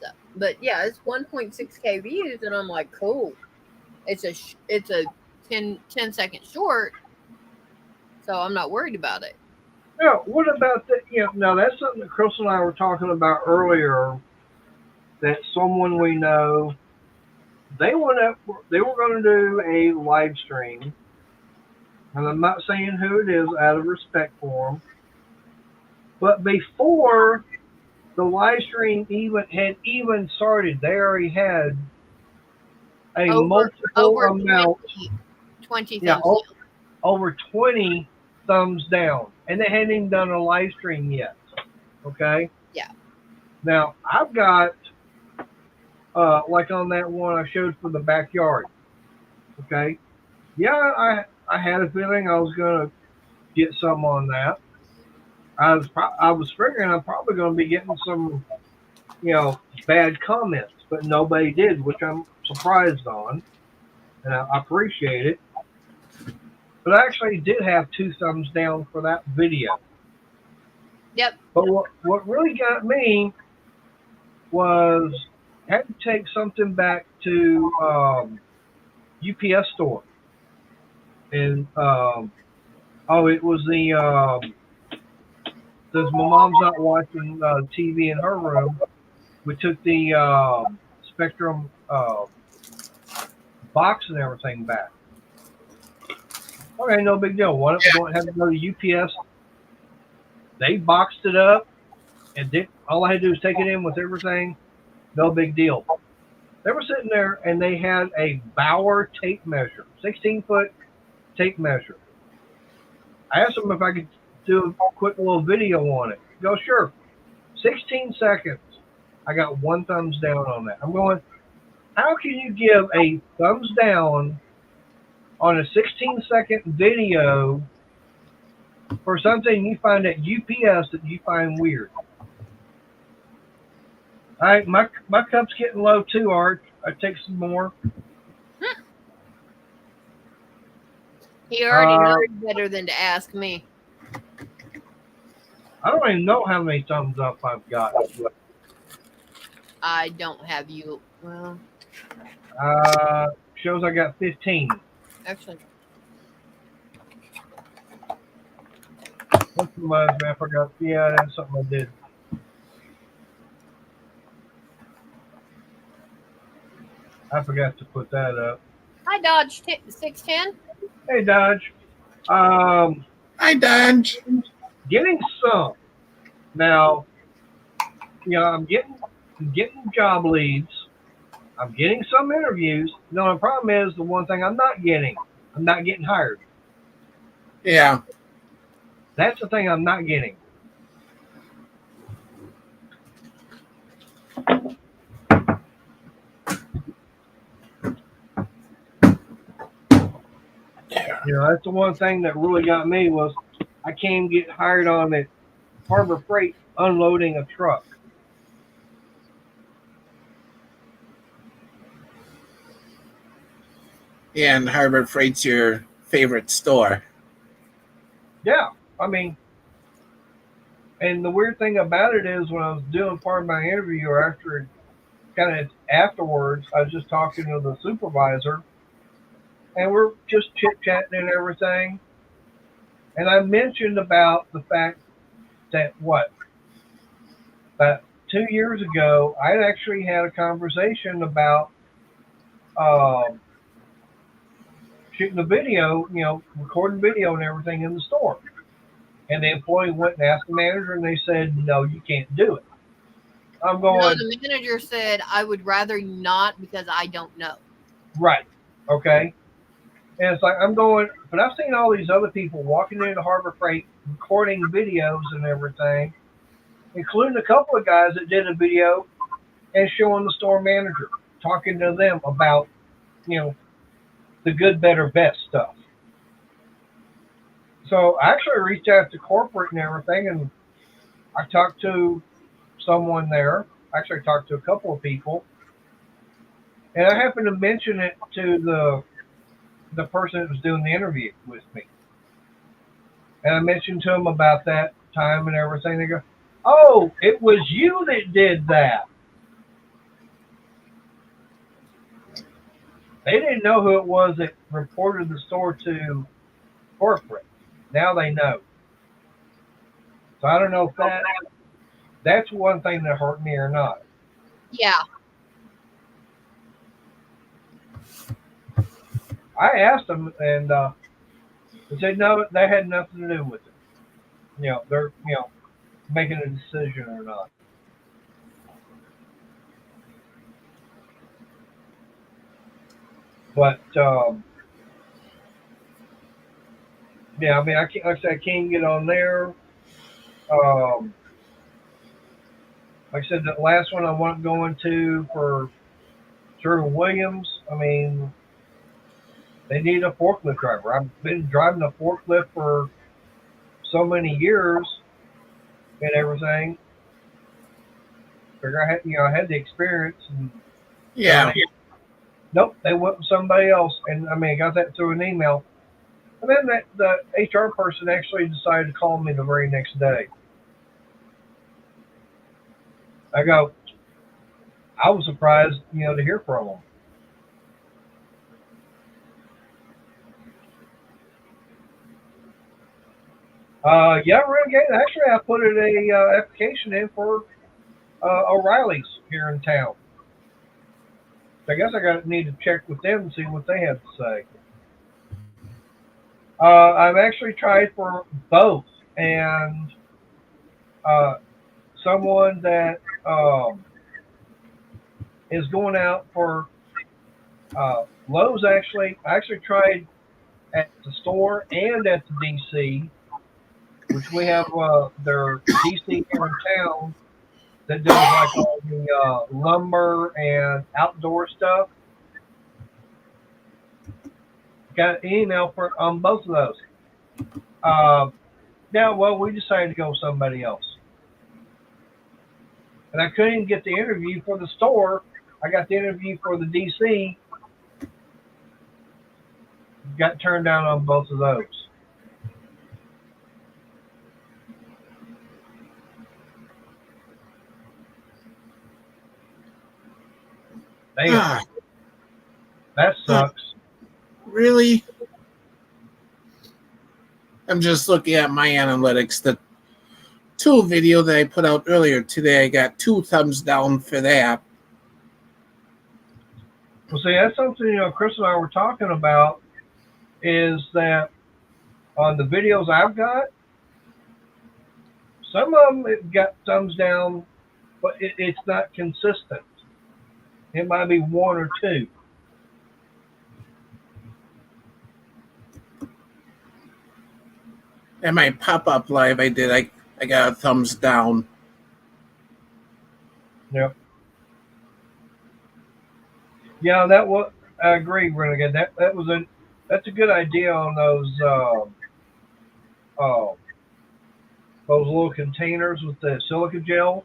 Speaker 2: So, but yeah, it's 1.6K views, and I'm like, cool. It's a 10-second short, so I'm not worried about it.
Speaker 1: Yeah. What about that? Now that's something that Chris and I were talking about earlier. That someone we know, they were going to do a live stream, and I'm not saying who it is out of respect for them, but before the live stream even started, they already had a multiple amount,
Speaker 2: 20 thumbs down.
Speaker 1: over 20 thumbs down, and they hadn't even done a live stream yet. Okay.
Speaker 2: Yeah.
Speaker 1: Now I've got. Like on that one I showed for the backyard. Okay. Yeah, I had a feeling I was going to get some on that. I was figuring I'm probably going to be getting some, bad comments, but nobody did, which I'm surprised on, and I appreciate it. But I actually did have 2 thumbs down for that video.
Speaker 2: Yep.
Speaker 1: But what really got me was had to take something back to UPS store, and it was since my mom's not watching TV in her room, we took the Spectrum box and everything back. Okay, no big deal. What if we don't have to go to UPS? They boxed it up, and all I had to do was take it in with everything. No big deal. They were sitting there, and they had a Bauer tape measure, 16-foot tape measure. I asked them if I could do a quick little video on it. Go, sure. 16 seconds. I got 1 thumbs down on that. I'm going, how can you give a thumbs down on a 16-second video for something you find at UPS that you find weird? All right, my cup's getting low too, Art. I take some more.
Speaker 2: He already knows better than to ask me.
Speaker 1: I don't even know how many thumbs up I've got.
Speaker 2: I don't have you. Well,
Speaker 1: Shows I got 15.
Speaker 2: actually,
Speaker 1: What reminds me, I forgot. Yeah, that's something I did. I forgot to put that up.
Speaker 2: hi, Dodge 610.
Speaker 1: Hey, Dodge.
Speaker 3: Hi, Dodge.
Speaker 1: Getting some. Now, I'm getting job leads. I'm getting some interviews. No, the problem is the one thing I'm not getting hired.
Speaker 3: Yeah.
Speaker 1: That's the thing I'm not getting. That's the one thing that really got me was I can't get hired on at Harbor Freight unloading a truck.
Speaker 3: Yeah, and Harbor Freight's your favorite store.
Speaker 1: Yeah, I mean, and the weird thing about it is when I was doing part of my interview or afterwards, I was just talking to the supervisor, and we're just chit-chatting and everything. And I mentioned about the fact that about 2 years ago, I actually had a conversation about shooting a video, recording video and everything in the store. And the employee went and asked the manager, and they said, no, you can't do it. I'm going,
Speaker 2: No, the manager said, I would rather not because I don't know.
Speaker 1: right, okay. And it's like, I'm going, but I've seen all these other people walking into Harbor Freight, recording videos and everything, including a couple of guys that did a video and showing the store manager, talking to them about, the good, better, best stuff. So I actually reached out to corporate and everything, and I talked to someone there. Actually, I talked to a couple of people, and I happened to mention it to the person that was doing the interview with me. And I mentioned to them about that time and everything. They go, oh, it was you that did that. They didn't know who it was that reported the store to corporate. Now they know. So I don't know if that's one thing that hurt me or not.
Speaker 2: Yeah.
Speaker 1: I asked them, and they said no, that had nothing to do with it. They're making a decision or not. But yeah, I mean, I can't get on there. Like I said, the last one I wasn't going to for Sherwin-Williams. I mean, they need a forklift driver. I've been driving a forklift for so many years and everything. Figure I had the experience. And
Speaker 3: Yeah.
Speaker 1: Nope, they went with somebody else, and I mean, I got that through an email. And then the HR person actually decided to call me the very next day. I was surprised, to hear from them. Yeah, Renegade. Actually, I put a application in for O'Reilly's here in town. I guess need to check with them and see what they have to say. I've actually tried for both, and someone that is going out for Lowe's. I actually tried at the store and at the DC, which we have their DC here in town that does like all the lumber and outdoor stuff. Got an email on both of those. Now, well, we decided to go with somebody else. And I couldn't even get the interview for the store. I got the interview for the DC. Got turned down on both of those. Damn, that sucks.
Speaker 3: Really? I'm just looking at my analytics. The 2 video that I put out earlier today, I got 2 thumbs down for that.
Speaker 1: Well, see, that's something, Chris and I were talking about, is that on the videos I've got, some of them it got thumbs down, but it's not consistent. It might be 1 or 2.
Speaker 3: And my pop-up live I did, I got a thumbs down.
Speaker 1: Yep. Yeah, I agree, Renegade. That's a good idea on those little containers with the silica gel.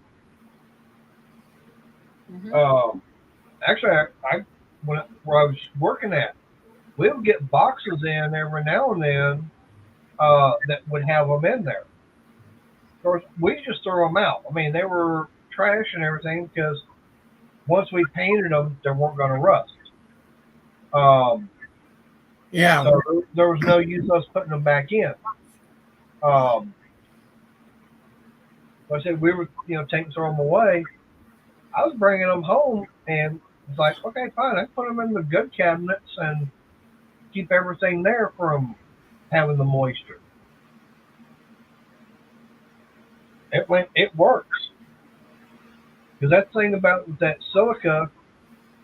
Speaker 2: Mm-hmm.
Speaker 1: Actually, where I was working at, we would get boxes in every now and then that would have them in there. Of course, we just throw them out. I mean, they were trash and everything because once we painted them, they weren't going to rust.
Speaker 3: Yeah.
Speaker 1: So there was no use us putting them back in. Like I said, we were, throw them away. I was bringing them home, and it's like, okay, fine. I put them in the good cabinets and keep everything there from having the moisture. It works. Because that thing about that silica,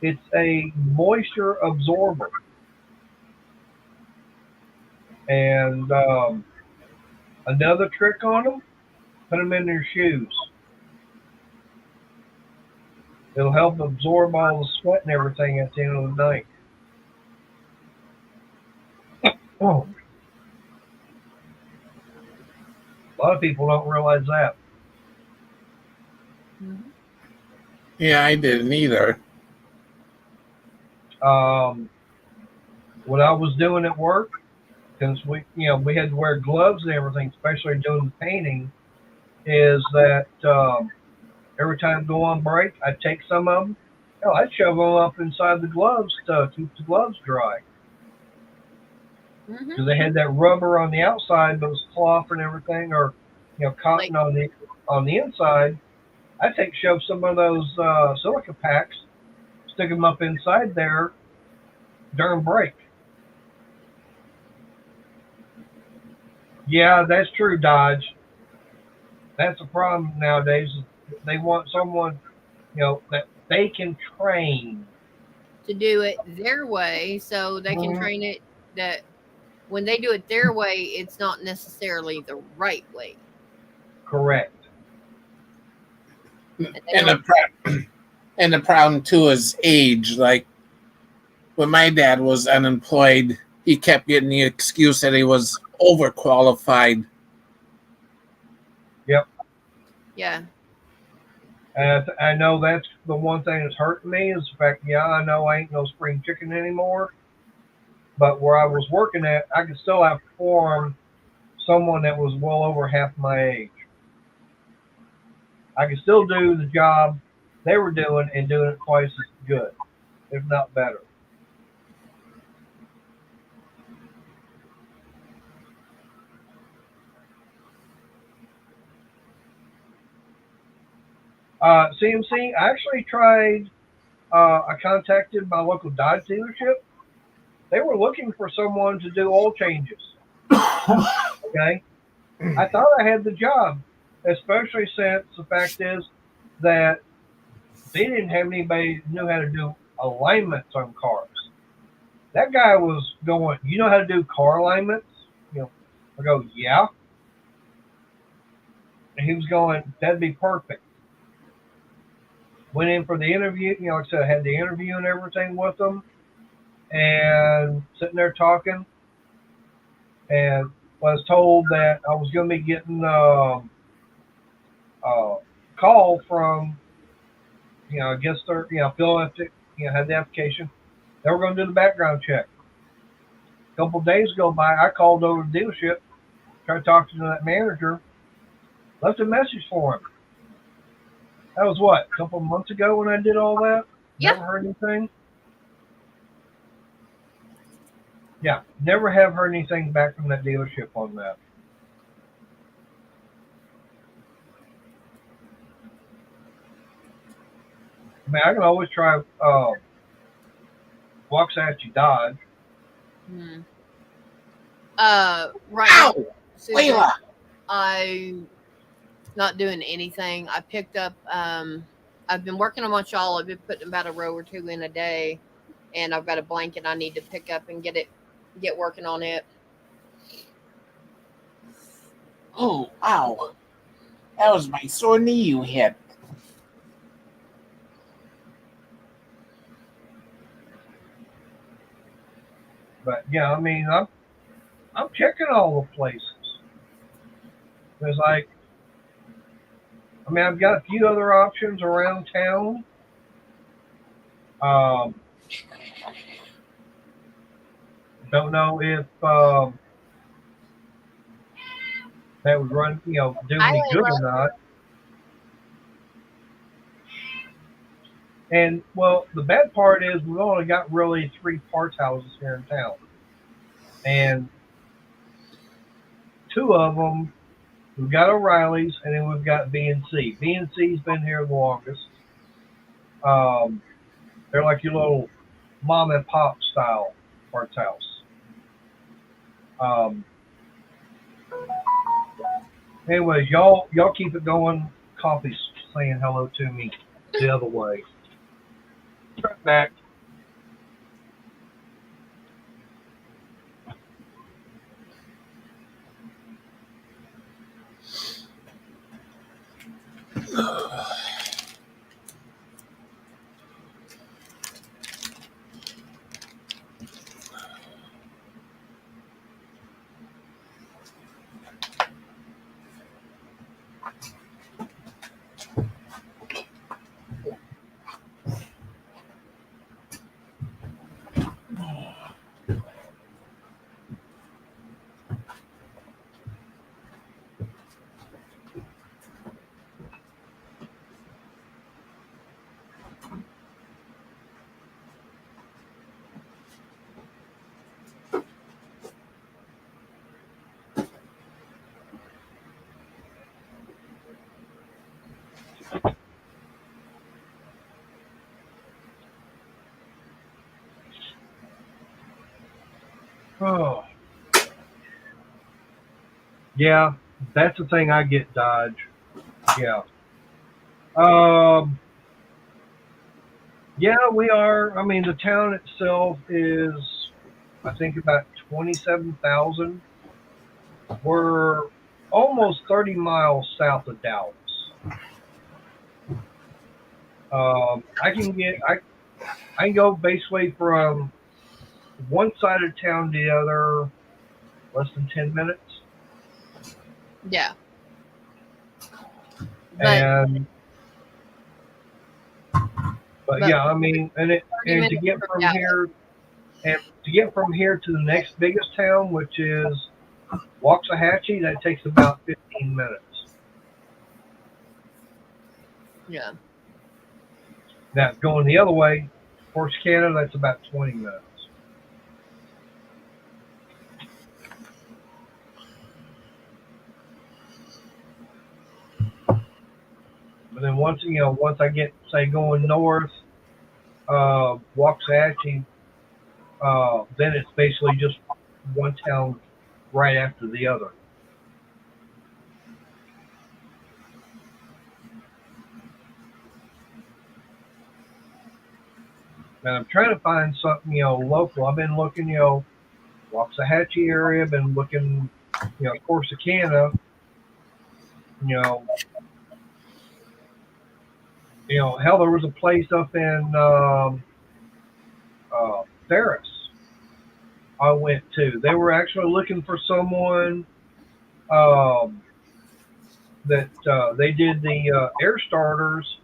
Speaker 1: it's a moisture absorber. And another trick on them, put them in your shoes. It'll help absorb all the sweat and everything at the end of the night. Oh. A lot of people don't realize that.
Speaker 2: Mm-hmm.
Speaker 3: Yeah, I didn't either.
Speaker 1: What I was doing at work, because we had to wear gloves and everything, especially doing the painting, is that every time I go on break, I'd take some of them. I'd shove them up inside the gloves to keep the gloves dry. Because they had that rubber on the outside, but it was cloth and everything, or cotton on the inside. I'd shove some of those silica packs, stick them up inside there during break. Yeah, that's true, Dodge. That's a problem nowadays. They want someone, that they can train
Speaker 2: to do it their way, so they can train it that when they do it their way, it's not necessarily the right way.
Speaker 1: Correct.
Speaker 3: And the problem too is age. Like when my dad was unemployed, he kept getting the excuse that he was overqualified.
Speaker 1: Yep.
Speaker 2: Yeah.
Speaker 1: I know that's the one thing that's hurting me is the fact, I know I ain't no spring chicken anymore, but where I was working at, I could still outperform someone that was well over half my age. I could still do the job they were doing and doing it twice as good, if not better. CMC, I actually tried I contacted my local Dodge dealership. They were looking for someone to do oil changes. Okay, I thought I had the job, especially since the fact is that they didn't have anybody who knew how to do alignments on cars. That guy was going, you know how to do car alignments? You know, I go, yeah. And he was going, that'd be perfect. Went in for the interview, like I said, I had the interview and everything with them, and sitting there talking, and I was told that I was going to be getting a call from, I guess they're, fill out the, had the application. They were going to do the background check. A couple of days go by, I called over to the dealership, tried talking to that manager, left a message for him. That was what, a couple of months ago when I did all that?
Speaker 2: Yeah.
Speaker 1: Never heard anything? Yeah, never have heard anything back from that dealership on that. I mean, I can always try Waxahachie Dodge.
Speaker 2: Right
Speaker 3: Ow!
Speaker 2: now, Susan,
Speaker 3: Layla!
Speaker 2: I'm not doing anything. I picked up, I've been working on my shawl. I've been putting about a row or two in a day, and I've got a blanket I need to pick up and get working on it.
Speaker 3: Oh, ow. That was my sore knee you hit.
Speaker 1: But yeah, I mean, I'm checking all the places. There's like, I mean, I've got a few other options around town. Don't know if that would run, do any good or not. And well, the bad part is we've only got really 3 parts houses here in town, and 2 of them we've got O'Reilly's, and then we've got B&C. B&C's been here the longest. They're like your little mom and pop style parts house. Anyways, y'all keep it going. Coffee's saying hello to me the other way. Right back. Oh. Yeah, that's the thing I get, Dodge. Yeah. Yeah, we are. I mean, the town itself is, I think, about 27,000. We're almost 30 miles south of Dallas. I can go basically from one side of town to the other less than 10 minutes.
Speaker 2: Yeah. But
Speaker 1: But yeah, I mean, and to get from here to the next biggest town, which is Waxahachie, that takes about 15 minutes.
Speaker 2: Yeah.
Speaker 1: Now going the other way, Corsicana, that's about 20 minutes. But then once I get, say, going north, Waxahachie, then it's basically just one town right after the other. And I'm trying to find something, local. I've been looking, Waxahachie area, been looking, Corsicana, you know, hell, there was a place up in Ferris I went to. They were actually looking for someone that they did the air starters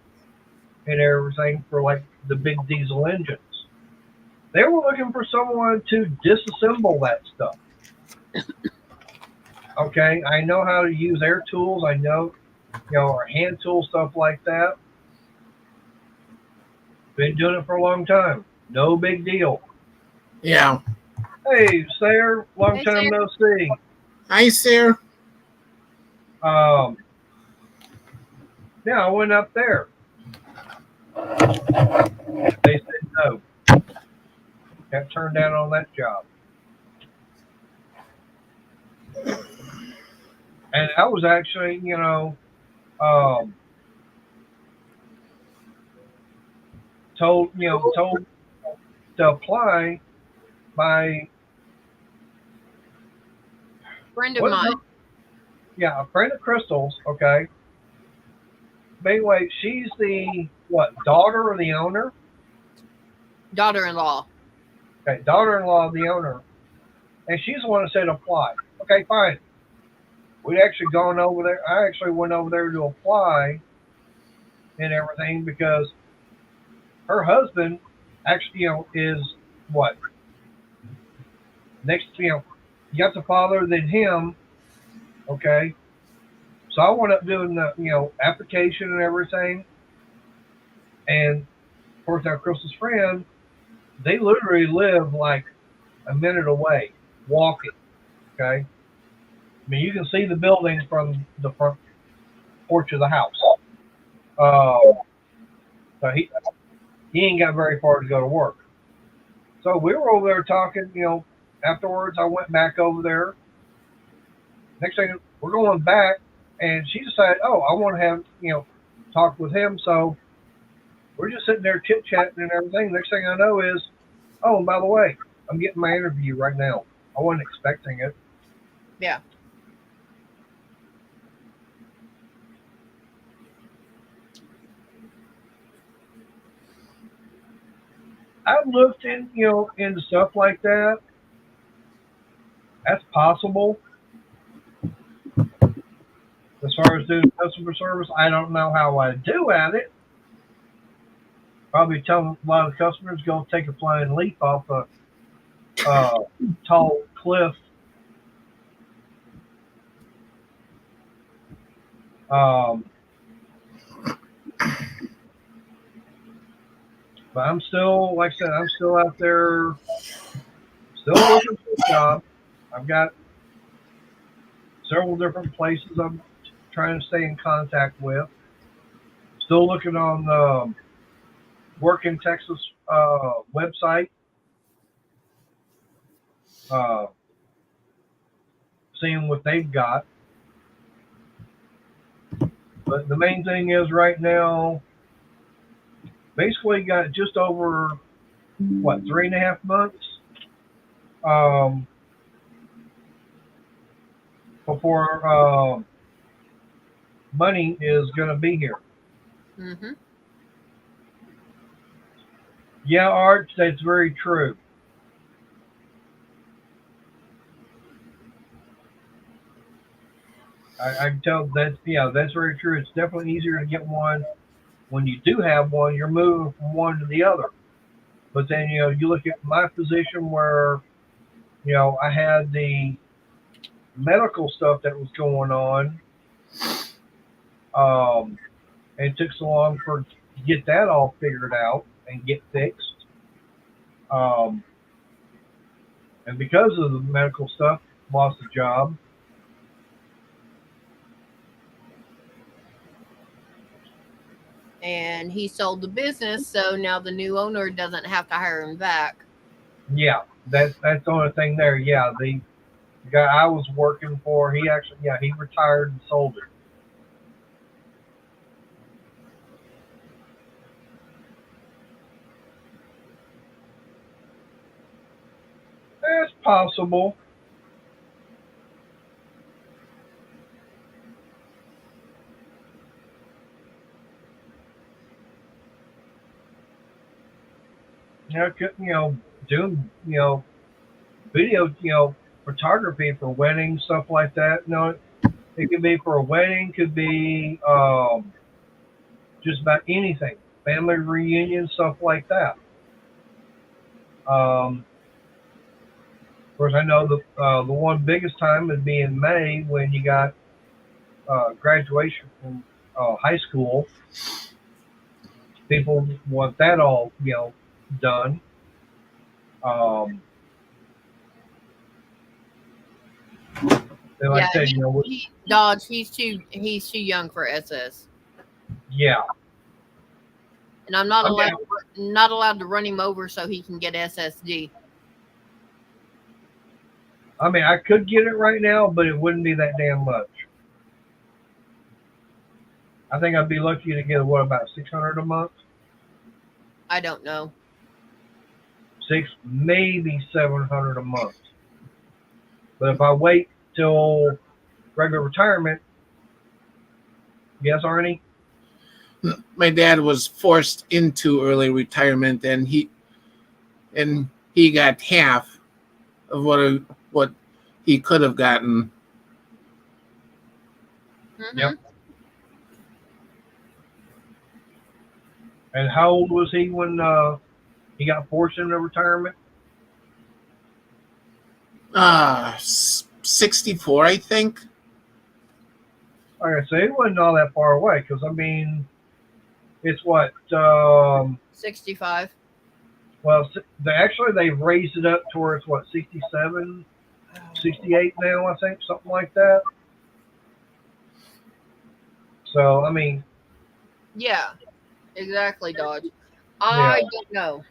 Speaker 1: and everything for like the big diesel engines. They were looking for someone to disassemble that stuff. Okay, I know how to use air tools. I know, or hand tool stuff like that. Been doing it for a long time. No big deal.
Speaker 3: Yeah.
Speaker 1: Hey, Sarah, long
Speaker 2: Hey,
Speaker 1: time
Speaker 2: Sarah.
Speaker 1: no see.
Speaker 3: Hi, Sarah.
Speaker 1: Yeah, I went up there. They said no. Got turned down on that job. And I was actually, told to apply by
Speaker 2: Friend of
Speaker 1: what?
Speaker 2: mine.
Speaker 1: Yeah, a friend of Crystal's. Okay. But anyway, she's the daughter of the owner.
Speaker 2: Daughter-in-law.
Speaker 1: Okay, daughter-in-law of the owner, and she's the one that said apply. Okay, fine. We'd actually gone over there. I actually went over there to apply and everything because her husband actually, is what? Next, you got the father than him. Okay. So I went up doing the, application and everything. And of course, our Crystal's friend, they literally live like a minute away walking. Okay. I mean, you can see the buildings from the front porch of the house. So he ain't got very far to go to work. So we were over there talking, afterwards I went back over there. Next thing, we're going back, and she decided, oh, I want to have, talk with him. So we're just sitting there chit-chatting and everything. Next thing I know is, oh, and by the way, I'm getting my interview right now. I wasn't expecting it.
Speaker 2: Yeah.
Speaker 1: I've looked into stuff like that. That's possible. As far as doing customer service, I don't know how I do at it. Probably tell a lot of customers go take a flying leap off a tall cliff. But I'm still, like I said, I'm still out there, still looking for a job. I've got several different places I'm trying to stay in contact with. Still looking on the Work in Texas website. Seeing what they've got. But the main thing is right now, basically got just over, 3.5 months before money is going to be here.
Speaker 2: Mm-hmm.
Speaker 1: Yeah, Art, that's very true. I can tell that's very true. It's definitely easier to get one. When you do have one, you're moving from one to the other. But then, you look at my position where, I had the medical stuff that was going on. And it took so long to get that all figured out and get fixed. And because of the medical stuff, lost a job.
Speaker 2: and he sold the business, so now the new owner doesn't have to hire him back.
Speaker 1: Yeah, that's the only thing there. Yeah, the guy I was working for, he retired and sold it. It's possible. Doing, video, photography for weddings, stuff like that. It could be for a wedding, could be just about anything, family reunion, stuff like that. Of course, I know the one biggest time would be in May when you got graduation from high school. People want that all done. And like I said,
Speaker 2: Dodge, he's too young for SS.
Speaker 1: Yeah.
Speaker 2: And I'm not allowed to run him over so he can get SSD.
Speaker 1: I mean, I could get it right now, but it wouldn't be that damn much. I think I'd be lucky to get about $600 a month.
Speaker 2: I don't know.
Speaker 1: Maybe $700 a month. But if I wait till regular retirement, yes, Arnie?
Speaker 3: My dad was forced into early retirement, and he got half of what he could have gotten.
Speaker 2: Mm-hmm.
Speaker 1: Yep. And how old was he when he got forced into retirement?
Speaker 3: 64, I think.
Speaker 1: Okay, so it wasn't all that far away, because I mean, it's what
Speaker 2: 65.
Speaker 1: Well, they've raised it up towards 67, 68 now, I think, something like that. So I mean,
Speaker 2: yeah, exactly, Dodge. I don't know.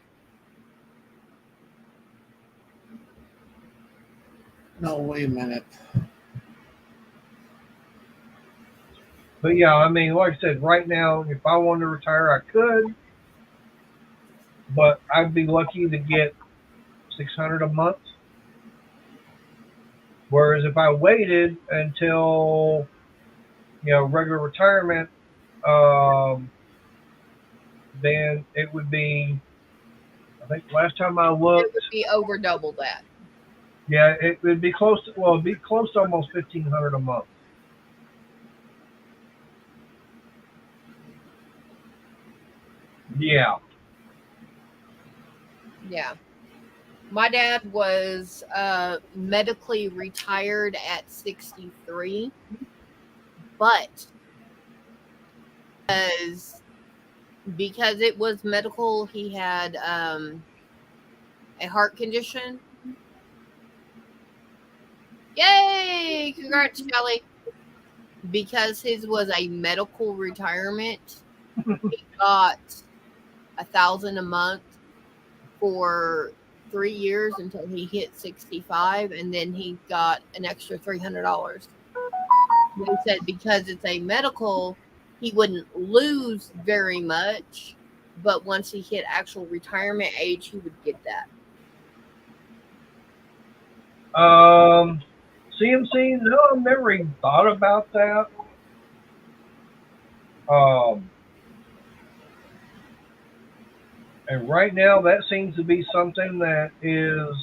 Speaker 3: No, wait a minute.
Speaker 1: But yeah, I mean, like I said, right now, if I wanted to retire, I could, but I'd be lucky to get $600 a month. Whereas if I waited until regular retirement, then it would be, I think last time I looked,
Speaker 2: it would be over double that.
Speaker 1: Yeah, it would be close to almost $1,500 a month. Yeah.
Speaker 2: Yeah. My dad was medically retired at 63, but because it was medical, he had a heart condition. Yay! Congrats, Shelly. Because his was a medical retirement, he got $1,000 a month for 3 years until he hit 65, and then he got an extra $300. They said because it's a medical, he wouldn't lose very much, but once he hit actual retirement age, he would get that.
Speaker 1: CMC, no, I've never even thought about that. And right now, that seems to be something that is,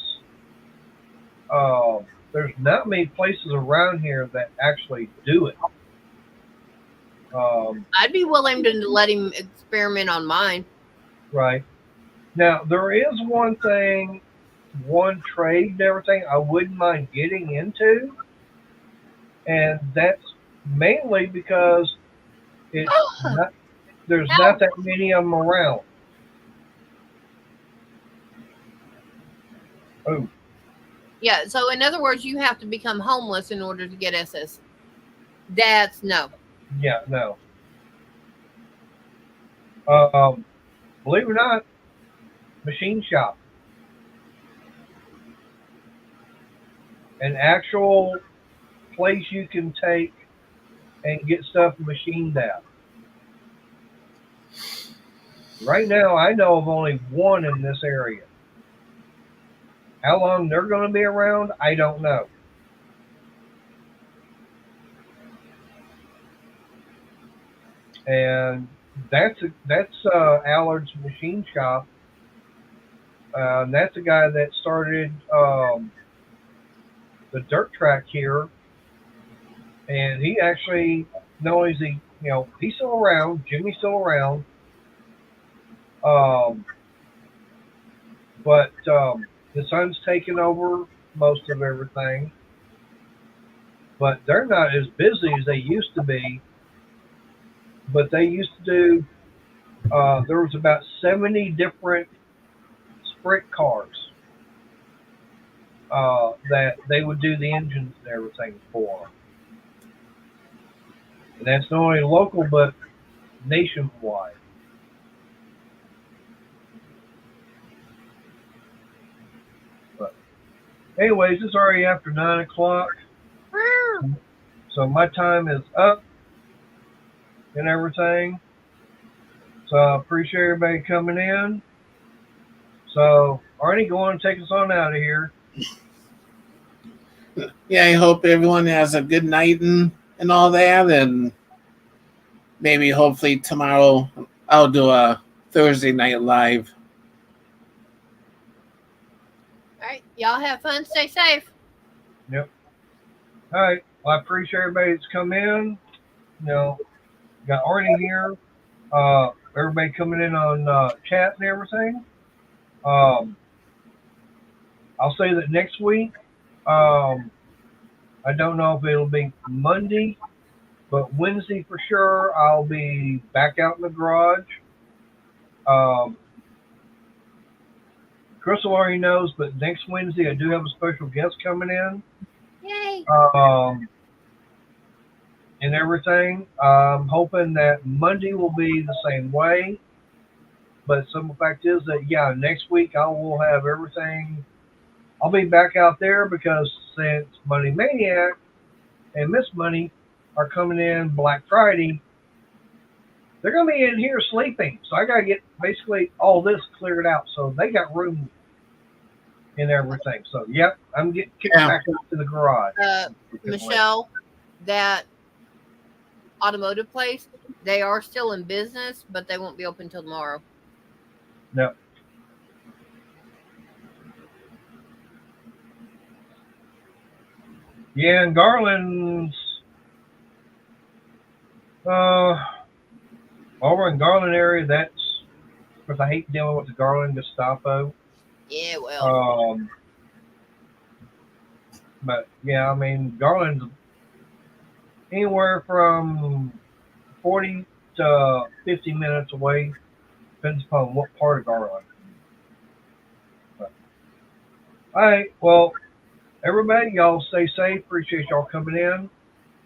Speaker 1: there's not many places around here that actually do it.
Speaker 2: I'd be willing to let him experiment on mine.
Speaker 1: Right. Now, there is one trade and everything I wouldn't mind getting into, and that's mainly because there's not that many of them around. Oh.
Speaker 2: Yeah, so in other words, you have to become homeless in order to get SS. That's no.
Speaker 1: Yeah, no. Believe it or not, machine shop. An actual place you can take and get stuff machined out. Right now, I know of only one in this area. How long they're going to be around, I don't know. And that's Allard's Machine Shop. And that's a guy that started the dirt track here, and he actually, not only is he, he's still around. Jimmy's still around. But his son's taken over most of everything. But they're not as busy as they used to be. But they used to do, there was about 70 different sprint cars that they would do the engines and everything for. And that's not only local, but nationwide. But anyways, it's already after 9 o'clock. So my time is up and everything. So I appreciate everybody coming in. So Arnie, go on and take us on out of here.
Speaker 3: Yeah, I hope everyone has a good night and all that. And maybe hopefully tomorrow I'll do a Thursday night live.
Speaker 2: All right. Y'all have fun. Stay safe.
Speaker 1: Yep. All right. Well, I appreciate everybody that's come in. Got Arnie here. Everybody coming in on chat and everything. I'll say that next week, I don't know if it'll be Monday, but Wednesday for sure, I'll be back out in the garage. Crystal already knows, but next Wednesday I do have a special guest coming in.
Speaker 2: Yay.
Speaker 1: And everything. I'm hoping that Monday will be the same way. But some fact is that, next week I will have everything. I'll be back out there because since Money Maniac and Miss Money are coming in Black Friday, they're going to be in here sleeping. So I got to get basically all this cleared out. So they got room and everything. So, yep, I'm getting kicked back up to the garage.
Speaker 2: Michelle, that automotive place, they are still in business, but they won't be open till tomorrow.
Speaker 1: No. Yeah, and Garland's over in Garland area, that's because I hate dealing with the Garland Gestapo.
Speaker 2: Yeah, well.
Speaker 1: But yeah, I mean Garland's anywhere from 40 to 50 minutes away. Depends upon what part of Garland. But, all right, well, everybody, y'all stay safe. Appreciate y'all coming in,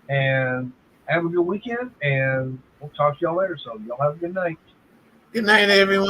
Speaker 1: and have a good weekend. And we'll talk to y'all later. So y'all have a good night.
Speaker 3: Good night, everyone.